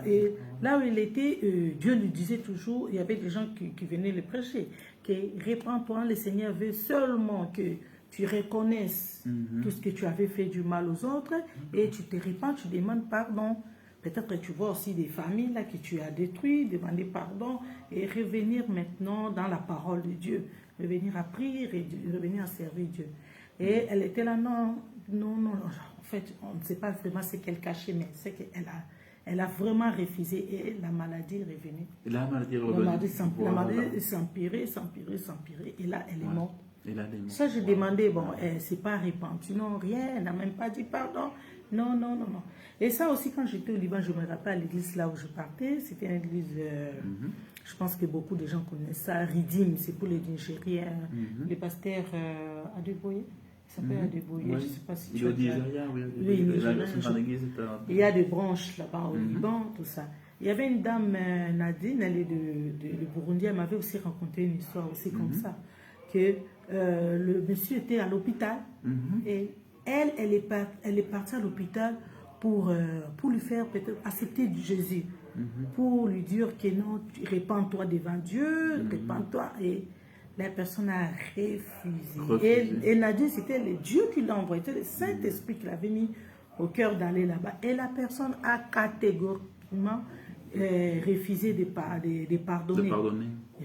Et là où il était, Dieu lui disait toujours, il y avait des gens qui venaient le prêcher, que répands-toi, le Seigneur veut seulement que tu reconnaisses tout ce que tu avais fait du mal aux autres et tu te répands, tu demandes pardon. Peut-être que tu vois aussi des familles là, que tu as détruites, demander pardon et revenir maintenant dans la parole de Dieu. Revenir à prier et revenir à servir Dieu. Et elle était là, non. En fait, on ne sait pas vraiment ce qu'elle cachait, mais c'est qu'elle a vraiment refusé et la maladie est revenue. Et la maladie est revenue. La maladie s'empirait. Et là, elle est morte. Ça, je demandais, bon, elle ne s'est pas répandue, non, rien, elle n'a même pas dit pardon. Non. Et ça aussi, quand j'étais au Liban, je me rappelle à l'église là où je partais, c'était une église, je pense que beaucoup de gens connaissent ça, Ridim, c'est pour les Nigériens, le pasteur Adeboye, il s'appelle Adeboye, je ne sais pas si tu as déjà... Oui, il y a des branches là-bas au Liban, tout ça. Il y avait une dame, Nadine, elle est de Burundi, elle m'avait aussi raconté une histoire aussi comme ça, que le monsieur était à l'hôpital et elle est partie à l'hôpital pour lui faire peut-être accepter du Jésus, pour lui dire que non, répands-toi devant Dieu, répands-toi. Et la personne a refusé. Et Nadine, c'était le Dieu qui l'a envoyé, c'était le Saint-Esprit qui l'avait mis au cœur d'aller là-bas. Et la personne a catégoriquement refusé de pardonner.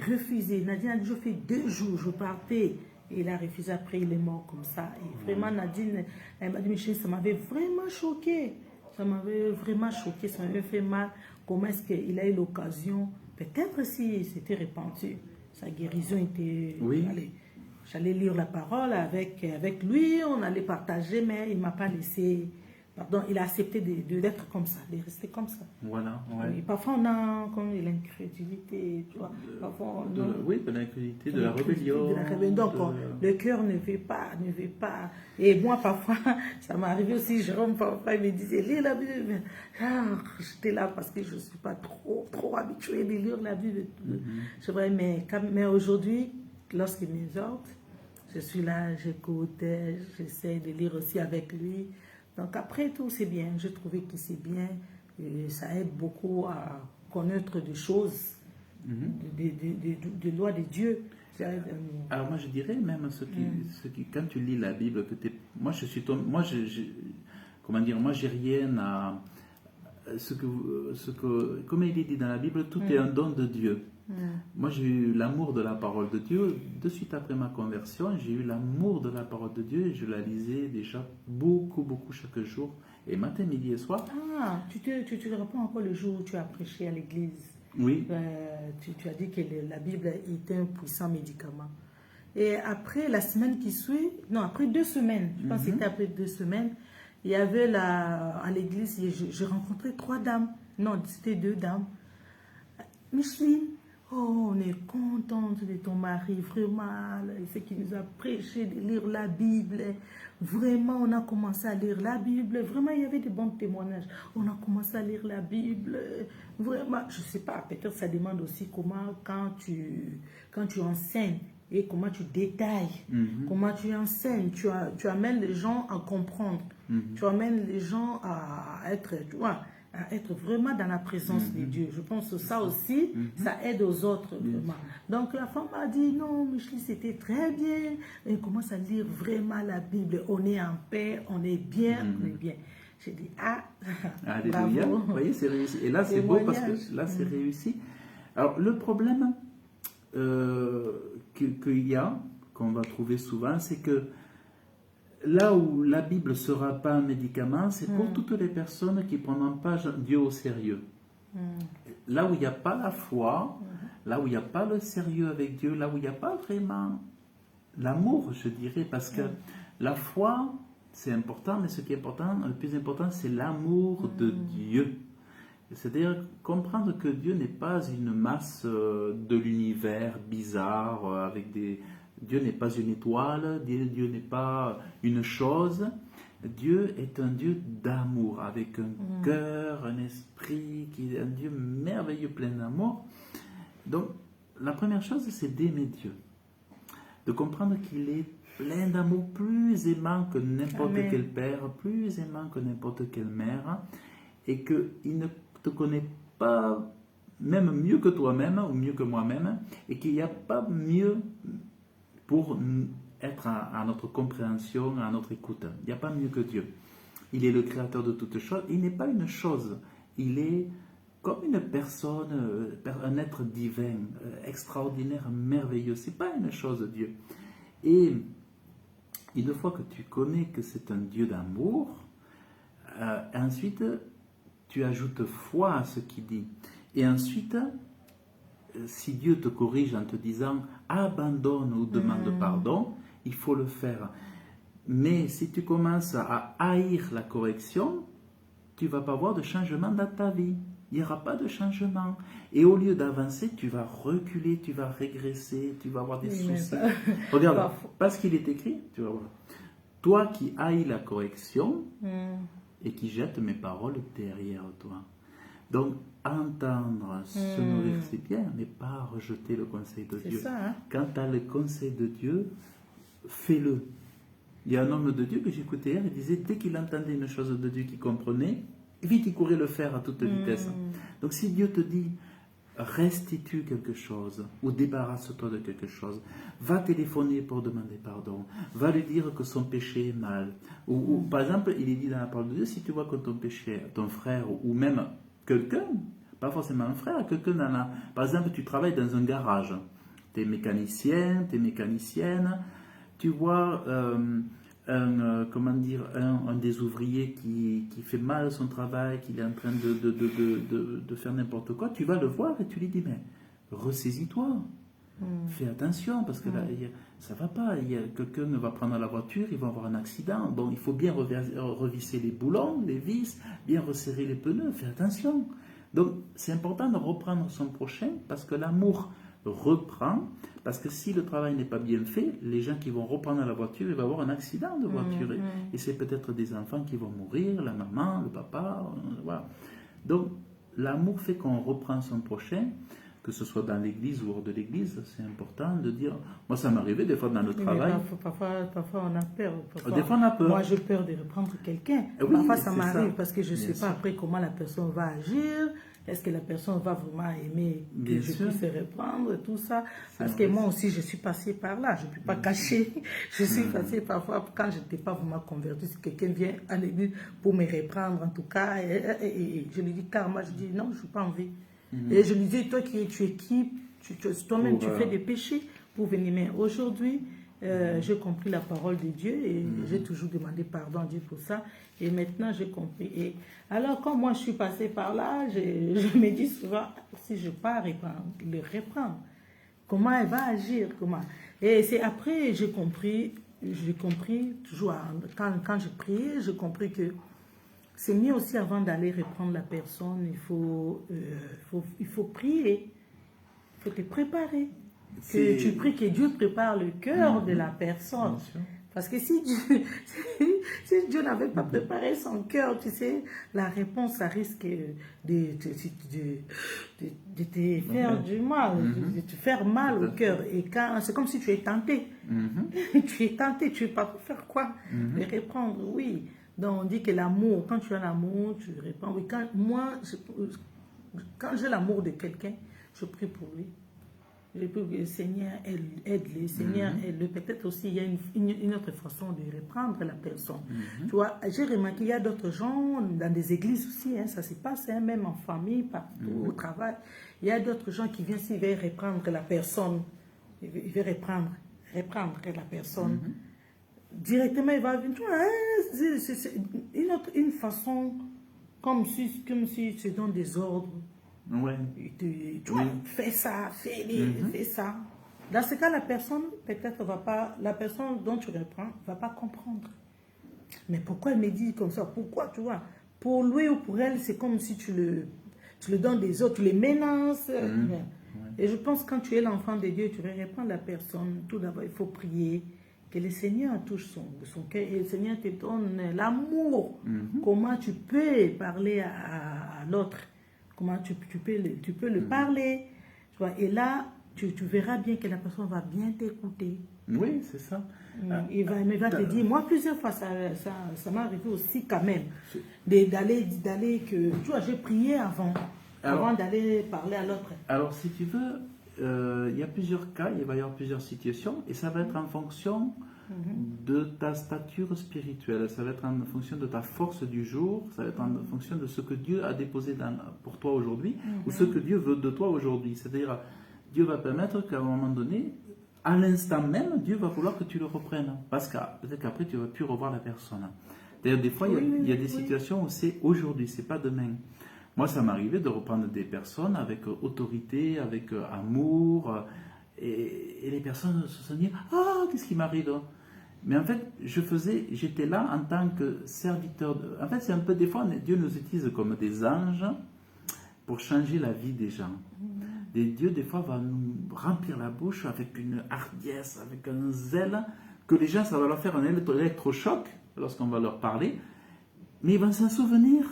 Refusé. Nadine a dit, je fais 2 jours, je partais. Et il a refusé, après il est mort comme ça. Et vraiment, Nadine, elle m'a dit, Michel, ça m'avait vraiment choqué. Ça m'avait vraiment choqué, ça m'avait fait mal. Comment est-ce qu'il a eu l'occasion, peut-être si c'était répandu, sa guérison était... Oui. J'allais lire la parole avec lui, on allait partager, mais il ne m'a pas laissé... Pardon, il a accepté d'être comme ça, de rester comme ça. Voilà, ouais. Et parfois, on a comme l'incrédulité, tu vois. Parfois, oui, de l'incrédulité, de la rébellion. Donc, le cœur ne veut pas. Et moi, parfois, ça m'est arrivé aussi, Jérôme, parfois, il me disait, lis la Bible. J'étais là parce que je ne suis pas trop habituée de lire la Bible. C'est vrai, mais aujourd'hui, lorsqu'il m'exhorte, je suis là, j'écoute, j'essaie de lire aussi avec lui. Donc après tout, c'est bien. J'ai trouvé que c'est bien. Et ça aide beaucoup à connaître des choses, des lois de Dieu. Alors moi je dirais même quand tu lis la Bible, moi j'ai rien à comme il est dit dans la Bible, tout est un don de Dieu. Moi j'ai eu l'amour de la parole de Dieu. De suite après ma conversion, j'ai eu l'amour de la parole de Dieu et je la lisais déjà beaucoup chaque jour, et matin, midi et soir. Ah, tu te rappelles encore le jour où tu as prêché à l'église? Oui. Tu as dit que la Bible était un puissant médicament. Et après la semaine qui suit, non, après 2 semaines, je pense que c'était après 2 semaines, il y avait à l'église, j'ai rencontré 3 dames. Non, c'était 2 dames. Micheline, oh, on est contente de ton mari, vraiment, c'est qui nous a prêché de lire la Bible. Vraiment, on a commencé à lire la Bible. Vraiment, il y avait des bons témoignages. On a commencé à lire la Bible. Vraiment, je ne sais pas, peut-être ça demande aussi comment, quand tu enseignes et comment tu détailles, comment tu enseignes, tu amènes les gens à comprendre, tu amènes les gens à être, tu vois, à être vraiment dans la présence de Dieu. Je pense que ça aussi, ça aide aux autres vraiment. Donc la femme a dit, non, Micheline, c'était très bien. Et commence à lire vraiment la Bible. On est en paix, on est bien, on est bien. J'ai dit, Alléluia. Vous voyez, c'est réussi. Et là, c'est beau parce que là, c'est réussi. Alors, le problème qu'il y a, qu'on va trouver souvent, c'est que là où la Bible ne sera pas un médicament, c'est pour toutes les personnes qui ne prendront pas Dieu au sérieux. Là où il n'y a pas la foi, là où il n'y a pas le sérieux avec Dieu, là où il n'y a pas vraiment l'amour, je dirais, parce que la foi, c'est important, mais ce qui est important, le plus important, c'est l'amour de Dieu. C'est-à-dire comprendre que Dieu n'est pas une masse de l'univers bizarre, avec des... Dieu n'est pas une étoile, Dieu n'est pas une chose. Dieu est un Dieu d'amour, avec un cœur, un esprit, qui est un Dieu merveilleux, plein d'amour. Donc, la première chose, c'est d'aimer Dieu. De comprendre qu'il est plein d'amour, plus aimant que n'importe quel père, plus aimant que n'importe quelle mère, et qu'il ne te connaît pas, même mieux que toi-même, ou mieux que moi-même, et qu'il n'y a pas mieux pour être à notre compréhension, à notre écoute. Il n'y a pas mieux que Dieu. Il est le créateur de toutes choses. Il n'est pas une chose. Il est comme une personne, un être divin, extraordinaire, merveilleux. Ce n'est pas une chose, Dieu. Et une fois que tu connais que c'est un Dieu d'amour, ensuite, tu ajoutes foi à ce qu'il dit. Et ensuite, si Dieu te corrige en te disant abandonne ou demande pardon, il faut le faire. Mais si tu commences à haïr la correction, tu ne vas pas voir de changement dans ta vie. Il n'y aura pas de changement. Et au lieu d'avancer, tu vas reculer, tu vas régresser, tu vas avoir des soucis. Regarde, parce qu'il est écrit, tu vas voir. Toi qui haïs la correction et qui jettes mes paroles derrière toi. Donc, entendre, se nourrir, c'est bien, mais pas rejeter le conseil de Dieu. Ça, hein? Quand tu as le conseil de Dieu, fais-le. Il y a un homme de Dieu que j'écoutais hier, il disait, dès qu'il entendait une chose de Dieu qu'il comprenait, vite il courait le faire à toute vitesse. Donc, si Dieu te dit, restitue quelque chose, ou débarrasse-toi de quelque chose, va téléphoner pour demander pardon, va lui dire que son péché est mal. Ou par exemple, il est dit dans la parole de Dieu, si tu vois que ton péché, ton frère, ou même quelqu'un, pas forcément un frère, quelqu'un dans la... Par exemple, tu travailles dans un garage, tu es mécanicien, tu es mécanicienne, tu vois un des ouvriers qui fait mal son travail, qu'il est en train de faire n'importe quoi, tu vas le voir et tu lui dis, mais ressaisis-toi, fais attention, parce que là, ça va pas, quelqu'un va prendre la voiture, il va avoir un accident, bon, il faut bien revisser les boulons, les vis, bien resserrer les pneus, fais attention. Donc, c'est important de reprendre son prochain, parce que l'amour reprend, parce que si le travail n'est pas bien fait, les gens qui vont reprendre la voiture, il va y avoir un accident de voiture, et c'est peut-être des enfants qui vont mourir, la maman, le papa, voilà. Donc, l'amour fait qu'on reprend son prochain, que ce soit dans l'église ou hors de l'église, c'est important de dire... Moi, ça m'arrivait des fois dans le travail. Parfois, on a peur. Des fois, on a peur. Moi, j'ai peur de reprendre quelqu'un. Oui, parfois, ça m'arrive ça. parce que je ne sais pas après comment la personne va agir. Est-ce que la personne va vraiment aimer que je puisse reprendre, tout ça? Parce que moi aussi, je suis passée par là. Je ne peux pas cacher. Je suis passée parfois, quand je n'étais pas vraiment convertie, si quelqu'un vient à l'église pour me reprendre, en tout cas, et je lui dis carrément, je dis non, je n'ai pas envie. Et je lui dis, toi, tu es qui? Toi-même, tu fais des péchés pour venir. Mais aujourd'hui, J'ai compris la parole de Dieu et j'ai toujours demandé pardon à Dieu pour ça. Et maintenant, j'ai compris. Et alors, quand moi, je suis passée par là, je me dis souvent, si je pars, le reprendre. Comment elle va agir, comment. Et c'est après, j'ai compris toujours, quand je priais, j'ai compris que c'est mieux aussi avant d'aller reprendre la personne, il faut prier, il faut te préparer. Que tu pries que Dieu prépare le cœur de la personne. Parce que si Dieu n'avait pas préparé son cœur, tu sais, la réponse, ça risque de te faire du mal, de te faire mal au cœur. Et c'est comme si tu es tenté. Tu es tenté, tu ne sais pas pour faire quoi? Les reprendre, oui. Donc on dit que l'amour, quand tu as l'amour, tu réponds. Oui, quand j'ai l'amour de quelqu'un, je prie pour lui. Je prie que le Seigneur aide-le, Seigneur aide-le. Peut-être aussi il y a une autre façon de reprendre la personne. Tu vois, j'ai remarqué qu'il y a d'autres gens, dans des églises aussi, hein, ça se passe, hein, même en famille, partout, au travail. Il y a d'autres gens qui viennent s'ils veulent reprendre la personne. Il veut reprendre la personne. Directement, il va venir. C'est une façon comme si tu donnes des ordres. Ouais. Tu vois, fais ça, fais ça. Dans ce cas, la personne dont tu reprends va pas comprendre. Mais pourquoi elle me dit comme ça? Pourquoi, tu vois? Pour lui ou pour elle, c'est comme si tu le donnes des ordres, tu les menaces. Et je pense que quand tu es l'enfant de Dieu, tu vas reprendre la personne. Tout d'abord, il faut prier. Que le Seigneur touche son cœur et le Seigneur te donne l'amour. Comment tu peux parler à l'autre? Comment tu peux le parler? Tu vois, et là, tu verras bien que la personne va bien t'écouter. Oui, c'est ça. Il va te dire, moi plusieurs fois, ça m'est arrivé aussi quand même, d'aller que, tu vois, j'ai prié avant d'aller parler à l'autre. Alors, si tu veux, il y a plusieurs cas, il va y avoir plusieurs situations, et ça va être en fonction de ta stature spirituelle, ça va être en fonction de ta force du jour, ça va être en fonction de ce que Dieu a déposé pour toi aujourd'hui, ou ce que Dieu veut de toi aujourd'hui. C'est-à-dire, Dieu va permettre qu'à un moment donné, à l'instant même, Dieu va vouloir que tu le reprennes, parce que peut-être qu'après tu ne vas plus revoir la personne. D'ailleurs, des fois, il y a des situations où c'est aujourd'hui, c'est pas demain. Moi, ça m'arrivait de reprendre des personnes avec autorité, avec amour, et les personnes se sont dit « Ah, qu'est-ce qui m'arrive ?» Mais en fait, j'étais là en tant que serviteur. En fait, c'est un peu des fois, Dieu nous utilise comme des anges pour changer la vie des gens. Et Dieu, des fois, va nous remplir la bouche avec une hardiesse, avec un zèle, que les gens, ça va leur faire un électrochoc lorsqu'on va leur parler. Mais ils vont s'en souvenir.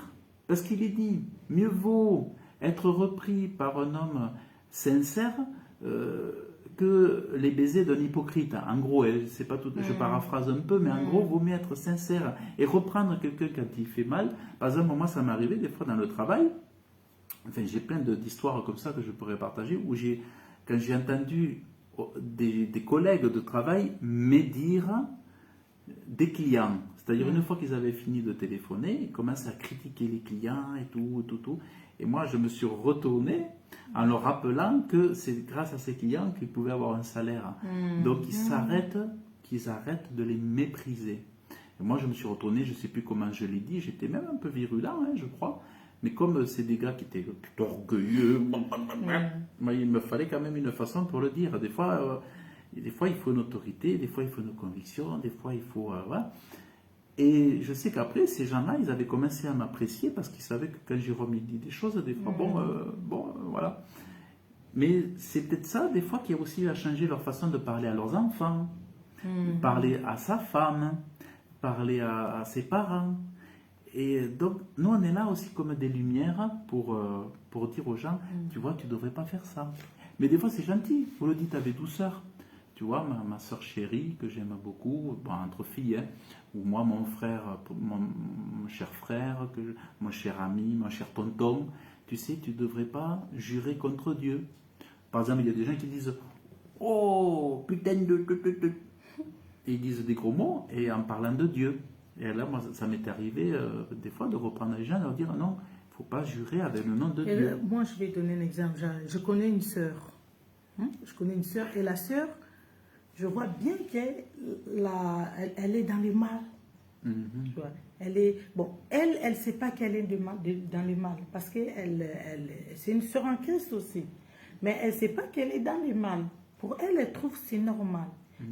Parce qu'il est dit, mieux vaut être repris par un homme sincère que les baisers d'un hypocrite. En gros, c'est pas tout, je paraphrase un peu, mais en gros, vaut mieux être sincère et reprendre quelqu'un quand il fait mal. Par exemple, moi, ça m'est arrivé des fois dans le travail. Enfin, j'ai plein d'histoires comme ça que je pourrais partager, où quand j'ai entendu des collègues de travail médire des clients. C'est-à-dire, une fois qu'ils avaient fini de téléphoner, ils commençaient à critiquer les clients et tout. Et moi, je me suis retourné en leur rappelant que c'est grâce à ces clients qu'ils pouvaient avoir un salaire. Donc, qu'ils arrêtent de les mépriser. Et moi, je me suis retourné, je ne sais plus comment je l'ai dit, j'étais même un peu virulent, hein, je crois. Mais comme c'est des gars qui étaient plutôt orgueilleux, il me fallait quand même une façon pour le dire. Des fois, il faut une autorité, des fois, il faut une conviction, des fois, il faut... voilà. Et je sais qu'après, ces gens-là, ils avaient commencé à m'apprécier parce qu'ils savaient que quand Jérôme dit des choses, des fois, voilà. Mais c'est peut-être ça, des fois, qui a aussi à changer leur façon de parler à leurs enfants, parler à sa femme, parler à ses parents. Et donc, nous, on est là aussi comme des lumières pour dire aux gens, tu vois, tu ne devrais pas faire ça. Mais des fois, c'est gentil, vous le dites avec douceur. Tu vois, ma soeur chérie, que j'aime beaucoup, entre filles, hein, ou moi, mon frère, mon cher frère, mon cher ami, mon cher tonton, tu sais, tu ne devrais pas jurer contre Dieu. Par exemple, il y a des gens qui disent, oh, putain de... Et ils disent des gros mots, et en parlant de Dieu. Et là, moi, ça m'est arrivé des fois de reprendre les gens et leur dire, non, il ne faut pas jurer avec le nom de Dieu. Moi, je vais donner un exemple. Je connais une sœur. Je connais une sœur, et la sœur, je vois bien qu'elle est dans le mal. Mhm. Tu vois. Elle est, bon, elle sait pas qu'elle est dans le mal parce que c'est une sœur en Christ aussi. Mais elle sait pas qu'elle est dans le mal. Pour elle, elle trouve que c'est normal.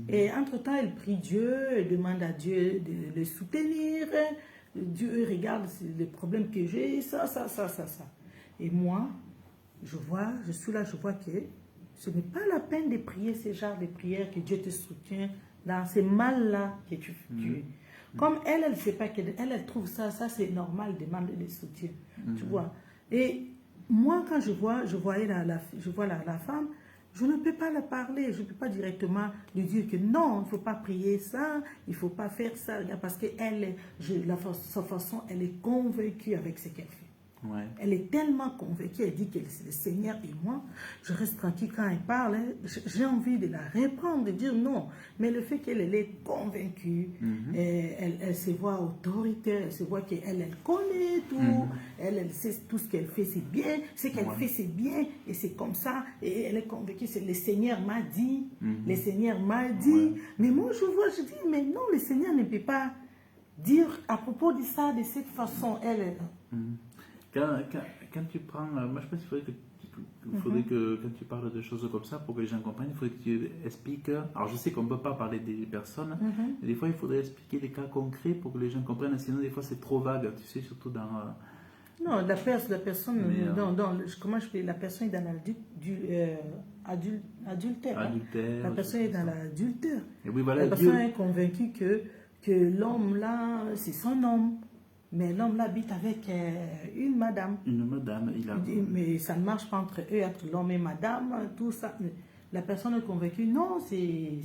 Et entre-temps, elle prie Dieu, elle demande à Dieu de le soutenir. Dieu regarde les problèmes que j'ai, ça. Et moi, je suis là, je vois que ce n'est pas la peine de prier ce genre de prières, que Dieu te soutient dans ces mal-là que tu. Comme elle ne sait pas qu'elle elle trouve ça c'est normal, demander le soutien. Tu vois. Et moi, quand je vois la femme, je ne peux pas la parler, je ne peux pas directement lui dire que non, il ne faut pas prier ça, il ne faut pas faire ça, parce que sa façon, elle est convaincue avec ce qu'elle fait. Ouais. Elle est tellement convaincue, elle dit que c'est le Seigneur et moi, je reste tranquille quand elle parle, j'ai envie de la reprendre, de dire non. Mais le fait qu'elle est convaincue, elle se voit autoritaire, elle se voit qu'elle connaît tout, elle sait tout ce qu'elle fait, c'est bien, ce qu'elle fait, c'est bien, et c'est comme ça, et elle est convaincue, c'est le Seigneur m'a dit, le Seigneur m'a dit. Mais moi, je dis, mais non, le Seigneur ne peut pas dire à propos de ça de cette façon, elle. Quand tu prends, moi je pense qu'il faudrait que quand tu parles de choses comme ça, pour que les gens comprennent, il faudrait que tu expliques. Alors je sais qu'on ne peut pas parler des personnes, mais des fois il faudrait expliquer des cas concrets pour que les gens comprennent, sinon des fois c'est trop vague, tu sais, surtout dans. Non, la personne, comment je peux, la personne est dans l'adultère. Adultère. La personne est dans l'adultère. Et oui, voilà, la personne est convaincue que l'homme là, c'est son homme. Mais l'homme là habite avec une madame. Une madame, mais ça ne marche pas entre eux, entre l'homme et madame, tout ça. La personne est convaincue, non, c'est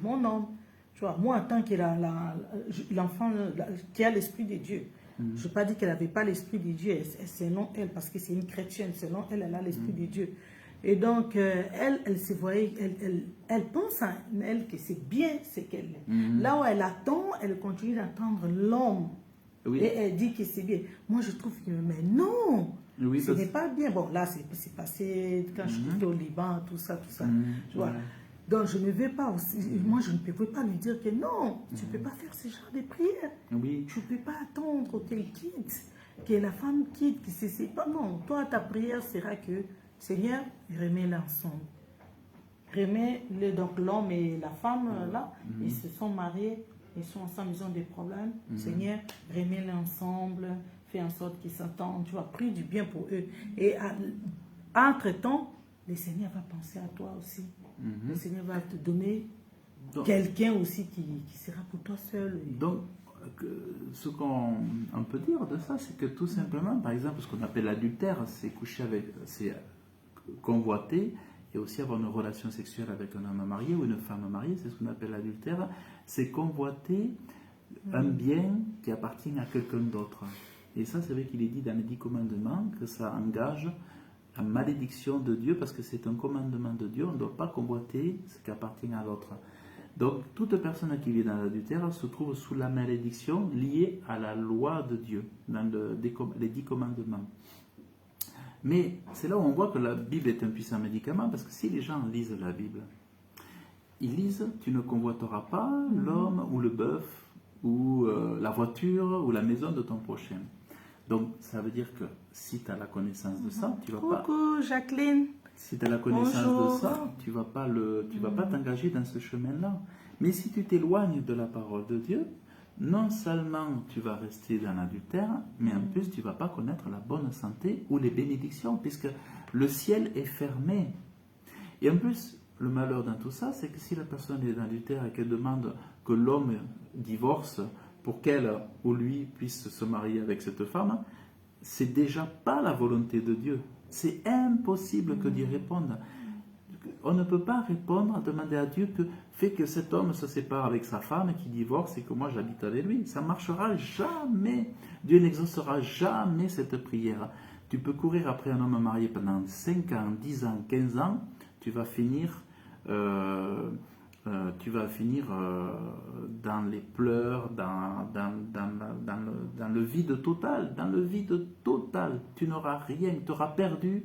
mon homme. Tu vois, moi, en tant que l'enfant qui a l'esprit de Dieu, je ne veux pas dire qu'elle n'avait pas l'esprit de Dieu, selon elle, parce que c'est une chrétienne, selon elle, elle a l'esprit de Dieu. Et donc, elle se voyait, elle pense en elle que c'est bien ce qu'elle est. Là où elle attend, elle continue d'attendre l'homme. Oui. Et elle dit que c'est bien. Moi, je trouve que, mais non, ce n'est pas bien. Bon, là, c'est passé quand je suis au Liban, tout ça. Tu vois. Donc, je ne vais pas aussi, moi, je ne peux pas lui dire que non, tu ne peux pas faire ce genre de prière. Oui. Tu ne peux pas attendre qu'elle quitte, que la femme quitte, que c'est pas. Non, toi, ta prière sera que, Seigneur, remets-les ensemble. Remets-les, donc l'homme et la femme, là, ils se sont mariés. Ils sont ensemble, ils ont des problèmes. Seigneur, remets-les ensemble, fais en sorte qu'ils s'entendent. Tu vas prier du bien pour eux. Et entre-temps, le Seigneur va penser à toi aussi. Le Seigneur va te donner quelqu'un aussi qui sera pour toi seul. Donc, ce qu'on peut dire de ça, c'est que tout simplement, par exemple, ce qu'on appelle l'adultère, c'est coucher avec, c'est convoiter, et aussi avoir une relation sexuelle avec un homme marié ou une femme mariée, c'est ce qu'on appelle l'adultère, c'est convoiter un bien qui appartient à quelqu'un d'autre. Et ça, c'est vrai qu'il est dit dans les 10 commandements que ça engage la malédiction de Dieu, parce que c'est un commandement de Dieu, on ne doit pas convoiter ce qui appartient à l'autre. Donc, toute personne qui vit dans l'adultère se trouve sous la malédiction liée à la loi de Dieu, dans les 10 commandements. Mais c'est là où on voit que la Bible est un puissant médicament, parce que si les gens lisent la Bible, ils lisent « Tu ne convoiteras pas l'homme ou le bœuf ou la voiture ou la maison de ton prochain ». Donc, ça veut dire que si tu as la connaissance de ça, tu vas pas... Coucou Jacqueline. Si tu as la connaissance Bonjour. de ça, tu vas pas t'engager dans ce chemin-là. Mais si tu t'éloignes de la parole de Dieu, non seulement tu vas rester dans l'adultère, mais en plus tu ne vas pas connaître la bonne santé ou les bénédictions, puisque le ciel est fermé. Et en plus, le malheur dans tout ça, c'est que si la personne est dans l'adultère et qu'elle demande que l'homme divorce pour qu'elle ou lui puisse se marier avec cette femme, c'est déjà pas la volonté de Dieu. C'est impossible que Dieu réponde. On ne peut pas répondre, demander à Dieu que fait que cet homme se sépare avec sa femme, qui divorce et que moi j'habite avec lui. Ça ne marchera jamais. Dieu n'exaucera jamais cette prière. Tu peux courir après un homme marié pendant 5 ans, 10 ans, 15 ans, tu vas finir dans les pleurs, dans le vide total. Dans le vide total. Tu n'auras rien. Tu auras perdu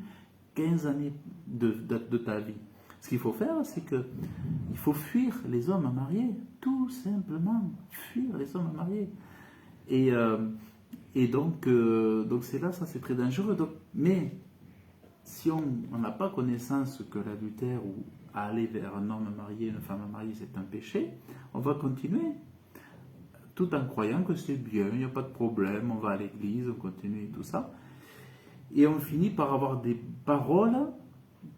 15 années de ta vie. Ce qu'il faut faire, c'est que il faut fuir les hommes mariés, tout simplement, fuir les hommes mariés. Et donc c'est là, ça c'est très dangereux. Donc, mais si on n'a pas connaissance que l'adultère ou aller vers un homme marié, une femme mariée, c'est un péché, on va continuer tout en croyant que c'est bien, il n'y a pas de problème, on va à l'église, on continue et tout ça. Et on finit par avoir des paroles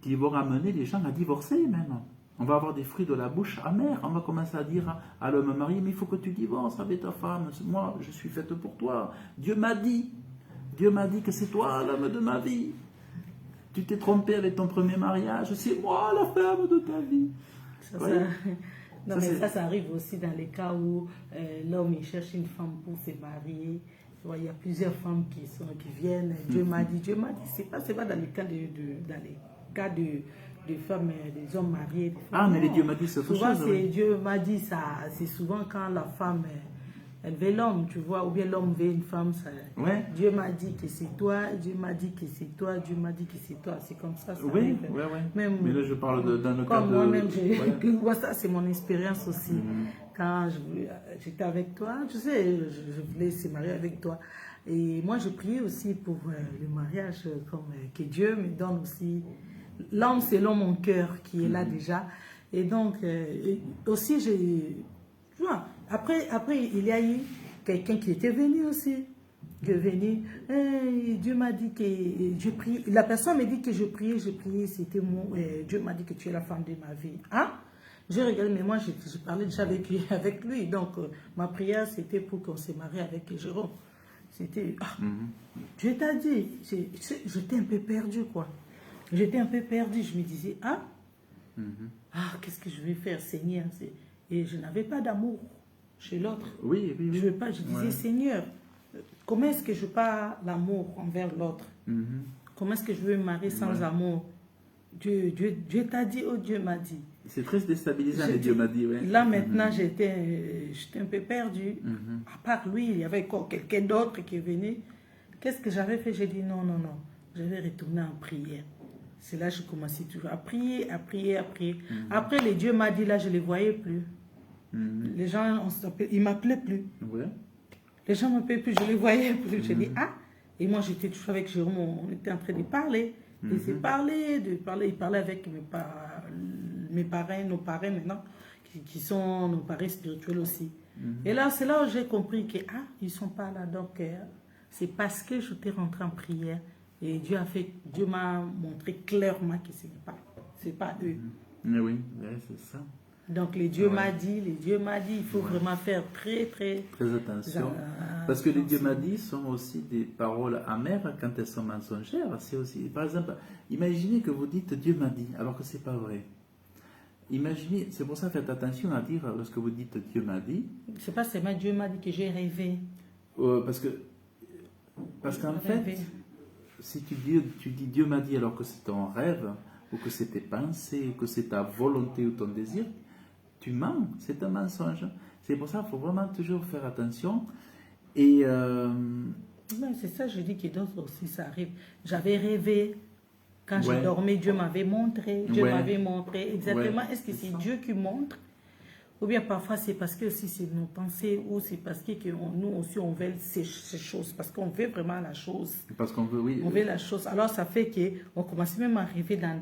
qui vont amener les gens à divorcer même. On va avoir des fruits de la bouche amers. On va commencer à dire à l'homme marié, mais il faut que tu divorces avec ta femme. Moi, je suis faite pour toi. Dieu m'a dit que c'est toi l'homme de ma vie. Tu t'es trompé avec ton premier mariage, c'est moi la femme de ta vie. Non, mais ça arrive aussi dans les cas où l'homme il cherche une femme pour se marier. Tu vois, il y a plusieurs femmes qui viennent. Dieu m'a dit. C'est pas dans les cas de femmes, des hommes mariés. Ah, mais les Dieu m'a dit, c'est autre chose. Souvent, c'est Dieu m'a dit ça. C'est souvent quand la femme, elle veut l'homme, tu vois, ou bien l'homme veut une femme. Ça, Dieu m'a dit que c'est toi, Dieu m'a dit que c'est toi, Dieu m'a dit que c'est toi. C'est comme ça. Oui. Même, mais là, je parle dans le cas de... Moi-même, ça, c'est mon expérience aussi. Quand j'étais avec toi, tu sais, je voulais se marier avec toi. Et moi, je priais aussi pour le mariage, comme que Dieu me donne aussi l'homme selon mon cœur qui est là déjà. Et donc, aussi, tu vois, après, il y a eu quelqu'un qui était venu aussi. Dieu m'a dit que je prie. La personne m'a dit que je priais, c'était moi. Dieu m'a dit que tu es la femme de ma vie. Hein? Je regarde, mais moi, je parlais déjà avec lui. Donc, ma prière, c'était pour qu'on se marie avec Jérôme. C'était, Dieu t'a dit, j'étais un peu perdu, quoi. J'étais un peu perdu. Je me disais, qu'est-ce que je vais faire, Seigneur? Et je n'avais pas d'amour chez l'autre. Oui. Je disais, Seigneur, comment est-ce que je pas l'amour envers l'autre? Comment est-ce que je veux me marier sans amour? Dieu t'a dit, oh Dieu m'a dit. C'est très déstabilisant, Dieu m'a dit. Ouais. Là, maintenant, j'étais un peu perdu. À part lui, il y avait encore quelqu'un d'autre qui est venu. Qu'est-ce que j'avais fait? J'ai dit non. Je vais retourner en prière. C'est là que je commençais toujours à prier. Après, les Dieu m'a dit, là, je ne les voyais plus. Les gens, ils ne m'appelaient plus. Ouais. Les gens ne m'appelaient plus, je ne les voyais plus. J'ai dit, et moi, j'étais toujours avec Jérôme, on était en train de parler. Et c'est parler. Il parlait avec mes parrains, nos parrains maintenant, qui sont nos parrains spirituels aussi. Et là, c'est là où j'ai compris que, ils ne sont pas là. Donc, c'est parce que je t'ai rentré en prière. Et Dieu m'a montré clairement que ce n'est pas eux. Oui, c'est ça. Donc, les Dieu m'a dit, il faut vraiment faire très attention. Parce que les Dieu m'a dit sont aussi des paroles amères quand elles sont mensongères. C'est aussi, par exemple, imaginez que vous dites Dieu m'a dit, alors que ce n'est pas vrai. Imaginez, c'est pour ça faites attention à dire lorsque vous dites Dieu m'a dit. C'est pas seulement Dieu m'a dit que j'ai rêvé. Parce qu'en fait, si tu dis Dieu m'a dit alors que c'est ton rêve, ou que c'est tes pensées, ou que c'est ta volonté ou ton désir, tu mens, c'est un mensonge. C'est pour ça qu'il faut vraiment toujours faire attention. Et c'est ça, je dis que d'autres aussi, ça arrive. J'avais rêvé, quand je dormais, Dieu m'avait montré. M'avait montré exactement. Est-ce que c'est Dieu qui montre? Ou bien parfois c'est parce que aussi c'est nos pensées, ou c'est parce que nous aussi on veut ces choses, parce qu'on veut vraiment la chose. Parce qu'on veut, oui. On veut la chose. Alors ça fait qu'on commence même à rêver dans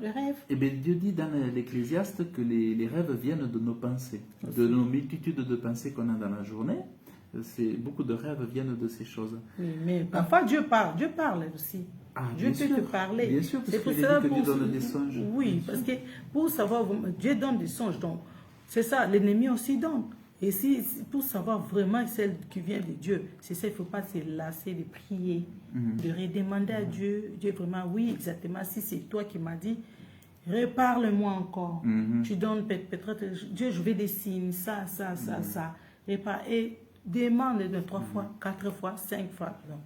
le rêve. Et bien Dieu dit dans l'Ecclésiaste que les rêves viennent de nos pensées, de nos multitudes de pensées qu'on a dans la journée. Beaucoup de rêves viennent de ces choses. Oui, mais parfois Dieu parle aussi. Dieu peut te parler. Bien sûr, parce qu'il dit que Dieu donne des songes. Oui, parce que pour savoir, Dieu donne des songes, donc c'est ça, l'ennemi aussi donne. Et pour savoir vraiment celle qui vient de Dieu, c'est ça, il ne faut pas se lasser de prier, de redemander à Dieu, vraiment, oui, exactement, si c'est toi qui m'as dit, reparle-moi encore. Tu donnes peut-être, Dieu, je veux des signes, ça. Et demande 3 fois, 4 fois, 5 fois. Donc,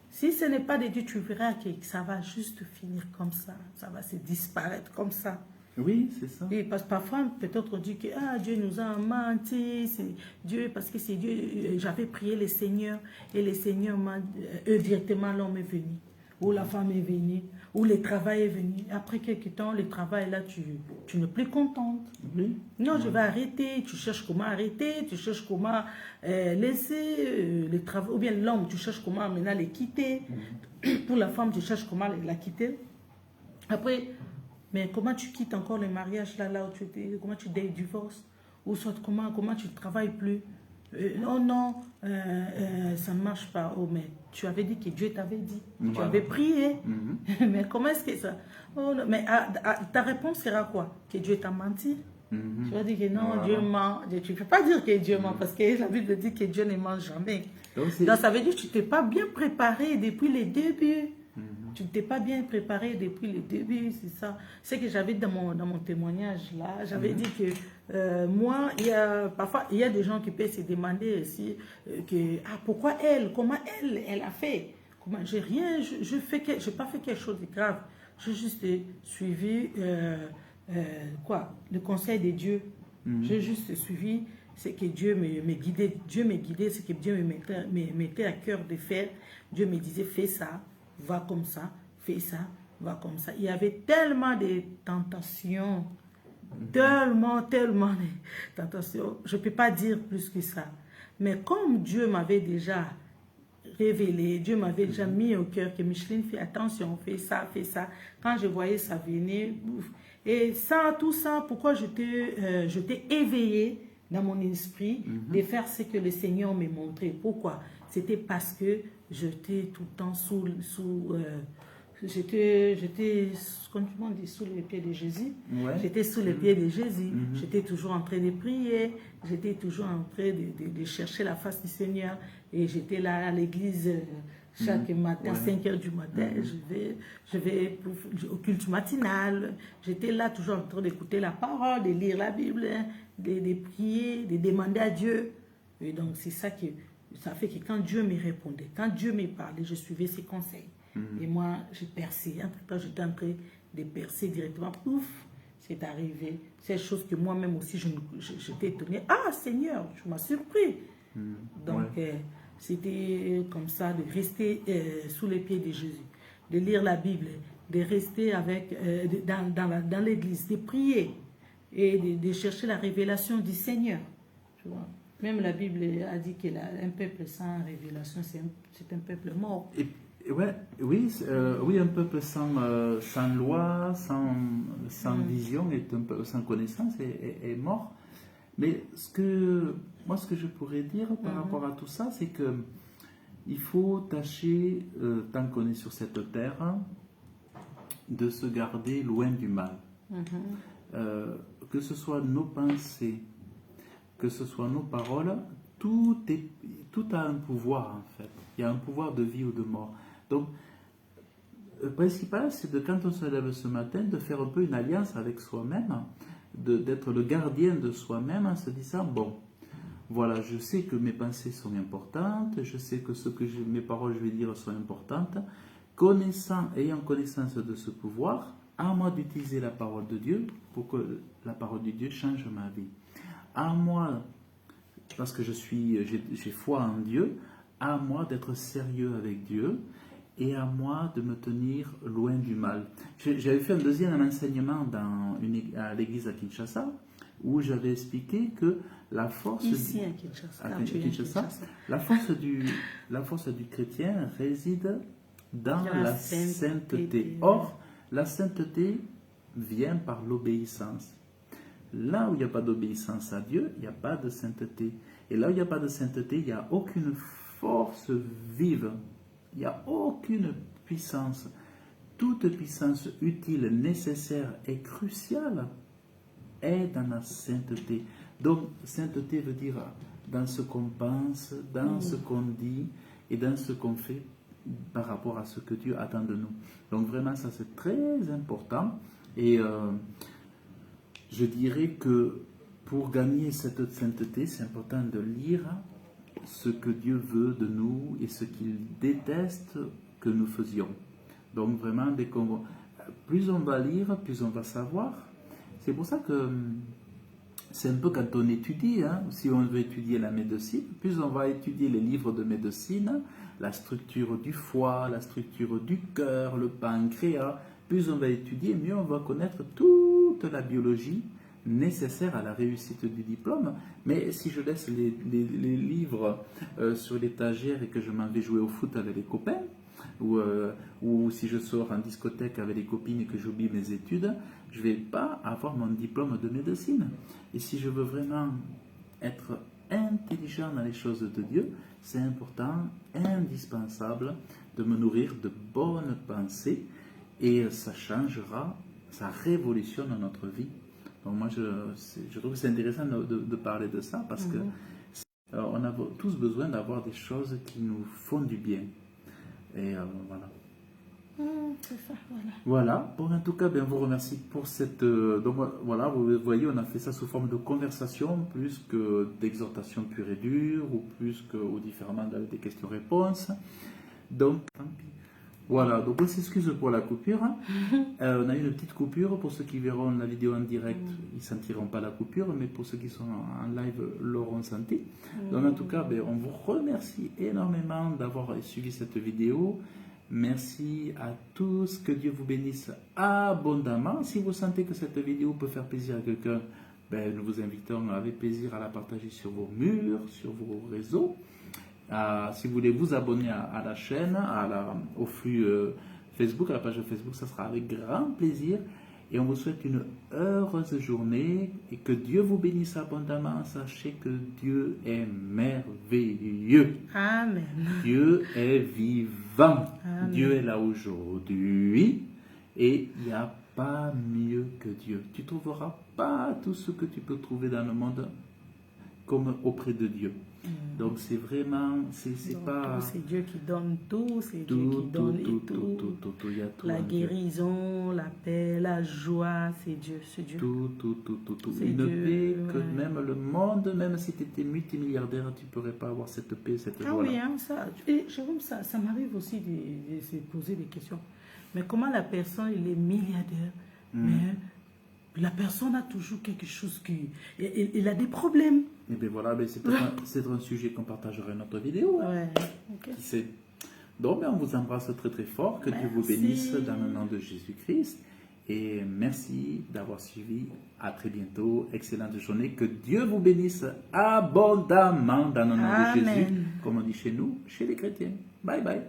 si ce n'est pas de Dieu, tu verras que ça va juste finir comme ça. Ça va se disparaître comme ça. Oui, c'est ça. Oui, parce que parfois, peut-être on dit que Dieu nous a menti, c'est Dieu, parce que c'est Dieu. J'avais prié le Seigneur, et le Seigneur directement, l'homme est venu. où la femme est venue, où le travail est venu. Après quelques temps, le travail, là, tu n'es plus contente. Oui. Non, je vais arrêter. Tu cherches comment arrêter, tu cherches comment laisser le travail. Ou bien l'homme, tu cherches comment maintenant le quitter. Pour la femme, tu cherches comment la quitter. Après, mais comment tu quittes encore le mariage là où tu étais, comment tu divorces, ou soit comment tu ne travailles plus. Non, ça ne marche pas. Oh, mais tu avais dit que Dieu t'avait dit. Tu avais prié. Mais comment est-ce que ça... Oh, non, mais ta réponse sera quoi? Que Dieu t'a menti? Tu vas dire que non, Dieu ment. Tu ne peux pas dire que Dieu ment, parce que la Bible dit que Dieu ne ment jamais. Donc ça veut dire que tu ne t'es pas bien préparé depuis les débuts. Tu ne t'es pas bien préparé depuis le début, c'est ça. C'est que j'avais dans mon témoignage là, j'avais dit que moi, parfois, il y a des gens qui peuvent se demander aussi pourquoi elle, comment elle a fait. Comment, j'ai rien, je n'ai pas fait quelque chose de grave. J'ai juste suivi le conseil de Dieu. J'ai juste suivi ce que Dieu me guidait. Dieu me guidait, ce que Dieu me mettait à cœur de faire. Dieu me disait, fais ça. Va comme ça, fais ça, va comme ça. Il y avait tellement de tentations, tellement de tentations. Je ne peux pas dire plus que ça. Mais comme Dieu m'avait déjà révélé, Dieu m'avait déjà mis au cœur que Micheline, fais attention, fais ça, fais ça. Quand je voyais ça venir, et ça, tout ça, pourquoi je t'ai éveillé dans mon esprit de faire ce que le Seigneur m'a montré. Pourquoi? C'était parce que j'étais tout le temps j'étais, comment on dit, sous les pieds de Jésus. Ouais. J'étais sous les pieds de Jésus. J'étais toujours en train de prier. J'étais toujours en train de chercher la face du Seigneur. Et j'étais là à l'église chaque matin, à 5 h du matin. Je vais au culte matinal. J'étais là toujours en train d'écouter la parole, de lire la Bible, de prier, de demander à Dieu. Et donc c'est ça que... Ça fait que quand Dieu me répondait, quand Dieu me parlait, je suivais ses conseils. Et moi, j'ai percé. Entre-temps, j'étais en train de percer directement. Ouf, c'est arrivé. C'est une chose que moi-même aussi, j'étais étonnée. Ah, Seigneur, tu m'as surpris. Donc, c'était comme ça, de rester sous les pieds de Jésus, de lire la Bible, de rester dans l'église, de prier et de chercher la révélation du Seigneur. Tu vois. Même la Bible a dit qu'un peuple sans révélation, c'est un peuple mort. Oui, un peuple sans loi, sans vision, sans connaissance est mort. Mais ce que je pourrais dire par rapport à tout ça, c'est que il faut tâcher, tant qu'on est sur cette terre, de se garder loin du mal. Que ce soit nos pensées, que ce soit nos paroles, tout a un pouvoir en fait. Il y a un pouvoir de vie ou de mort. Donc, le principal, c'est quand on se lève ce matin, de faire un peu une alliance avec soi-même, d'être le gardien de soi-même en se disant, bon, voilà, je sais que mes pensées sont importantes, je sais que mes paroles, je vais dire, sont importantes. Ayant connaissance de ce pouvoir, à moi d'utiliser la parole de Dieu pour que la parole de Dieu change ma vie. À moi, parce que j'ai foi en Dieu, à moi d'être sérieux avec Dieu et à moi de me tenir loin du mal. J'avais fait un deuxième enseignement à l'église à Kinshasa où j'avais expliqué que la force la force du chrétien réside dans la sainteté. Or, la sainteté vient par l'obéissance. Là où il n'y a pas d'obéissance à Dieu, il n'y a pas de sainteté. Et là où il n'y a pas de sainteté, il n'y a aucune force vive. Il n'y a aucune puissance. Toute puissance utile, nécessaire et cruciale est dans la sainteté. Donc, sainteté veut dire dans ce qu'on pense, dans ce qu'on dit et dans ce qu'on fait par rapport à ce que Dieu attend de nous. Donc, vraiment, ça c'est très important. Et je dirais que pour gagner cette sainteté, c'est important de lire ce que Dieu veut de nous et ce qu'il déteste que nous faisions. Donc vraiment, plus on va lire, plus on va savoir. C'est pour ça que c'est un peu quand on étudie, hein, si on veut étudier la médecine, plus on va étudier les livres de médecine, la structure du foie, la structure du cœur, le pancréas, plus on va étudier, mieux on va connaître toute la biologie nécessaire à la réussite du diplôme. Mais si je laisse les livres sur l'étagère et que je m'en vais jouer au foot avec les copains, ou si je sors en discothèque avec les copines et que j'oublie mes études, je ne vais pas avoir mon diplôme de médecine. Et si je veux vraiment être intelligent dans les choses de Dieu, c'est important, indispensable, de me nourrir de bonnes pensées, et ça changera, ça révolutionne notre vie. Donc moi, je trouve que c'est intéressant de parler de ça, parce que on a tous besoin d'avoir des choses qui nous font du bien. Et voilà. C'est ça, voilà. Voilà, bon, en tout cas, ben, vous remercie pour cette... donc voilà, vous voyez, on a fait ça sous forme de conversation, plus que d'exhortation pure et dure, ou plus que, ou différemment avec des questions-réponses. Donc, tant pis. Voilà, donc on s'excuse pour la coupure. On a eu une petite coupure, pour ceux qui verront la vidéo en direct, ils ne sentiront pas la coupure, mais pour ceux qui sont en live, l'auront senti. Donc en tout cas, ben, on vous remercie énormément d'avoir suivi cette vidéo. Merci à tous, que Dieu vous bénisse abondamment. Si vous sentez que cette vidéo peut faire plaisir à quelqu'un, ben, nous vous invitons avec plaisir à la partager sur vos murs, sur vos réseaux. Si vous voulez vous abonner à la chaîne, au flux Facebook, à la page Facebook, ça sera avec grand plaisir. Et on vous souhaite une heureuse journée et que Dieu vous bénisse abondamment. Sachez que Dieu est merveilleux. Amen. Dieu est vivant. Amen. Dieu est là aujourd'hui et il n'y a pas mieux que Dieu. Tu ne trouveras pas tout ce que tu peux trouver dans le monde comme auprès de Dieu. Donc c'est vraiment, c'est pas... C'est Dieu qui donne tout, c'est Dieu qui donne tout. Il y a tout La en Dieu. guérison, la paix, la joie, c'est Dieu, c'est Dieu. Tout. C'est Une Dieu, paix que ouais. même le monde, même si tu étais multimilliardaire, tu ne pourrais pas avoir cette paix, cette joie-là. Ah oui, hein, ça, et Jérôme, ça m'arrive aussi de se poser des questions. Mais comment la personne, il est milliardaire, mais la personne a toujours quelque chose qui... Il a des problèmes. Et bien voilà, ben c'est un sujet qu'on partagera dans notre vidéo. Hein. Ouais, ok. Qui sait. Donc ben, on vous embrasse très très fort, que Dieu vous bénisse dans le nom de Jésus-Christ. Et merci d'avoir suivi. À très bientôt. Excellente journée. Que Dieu vous bénisse abondamment dans le nom de Jésus. Comme on dit chez nous, chez les chrétiens. Bye bye.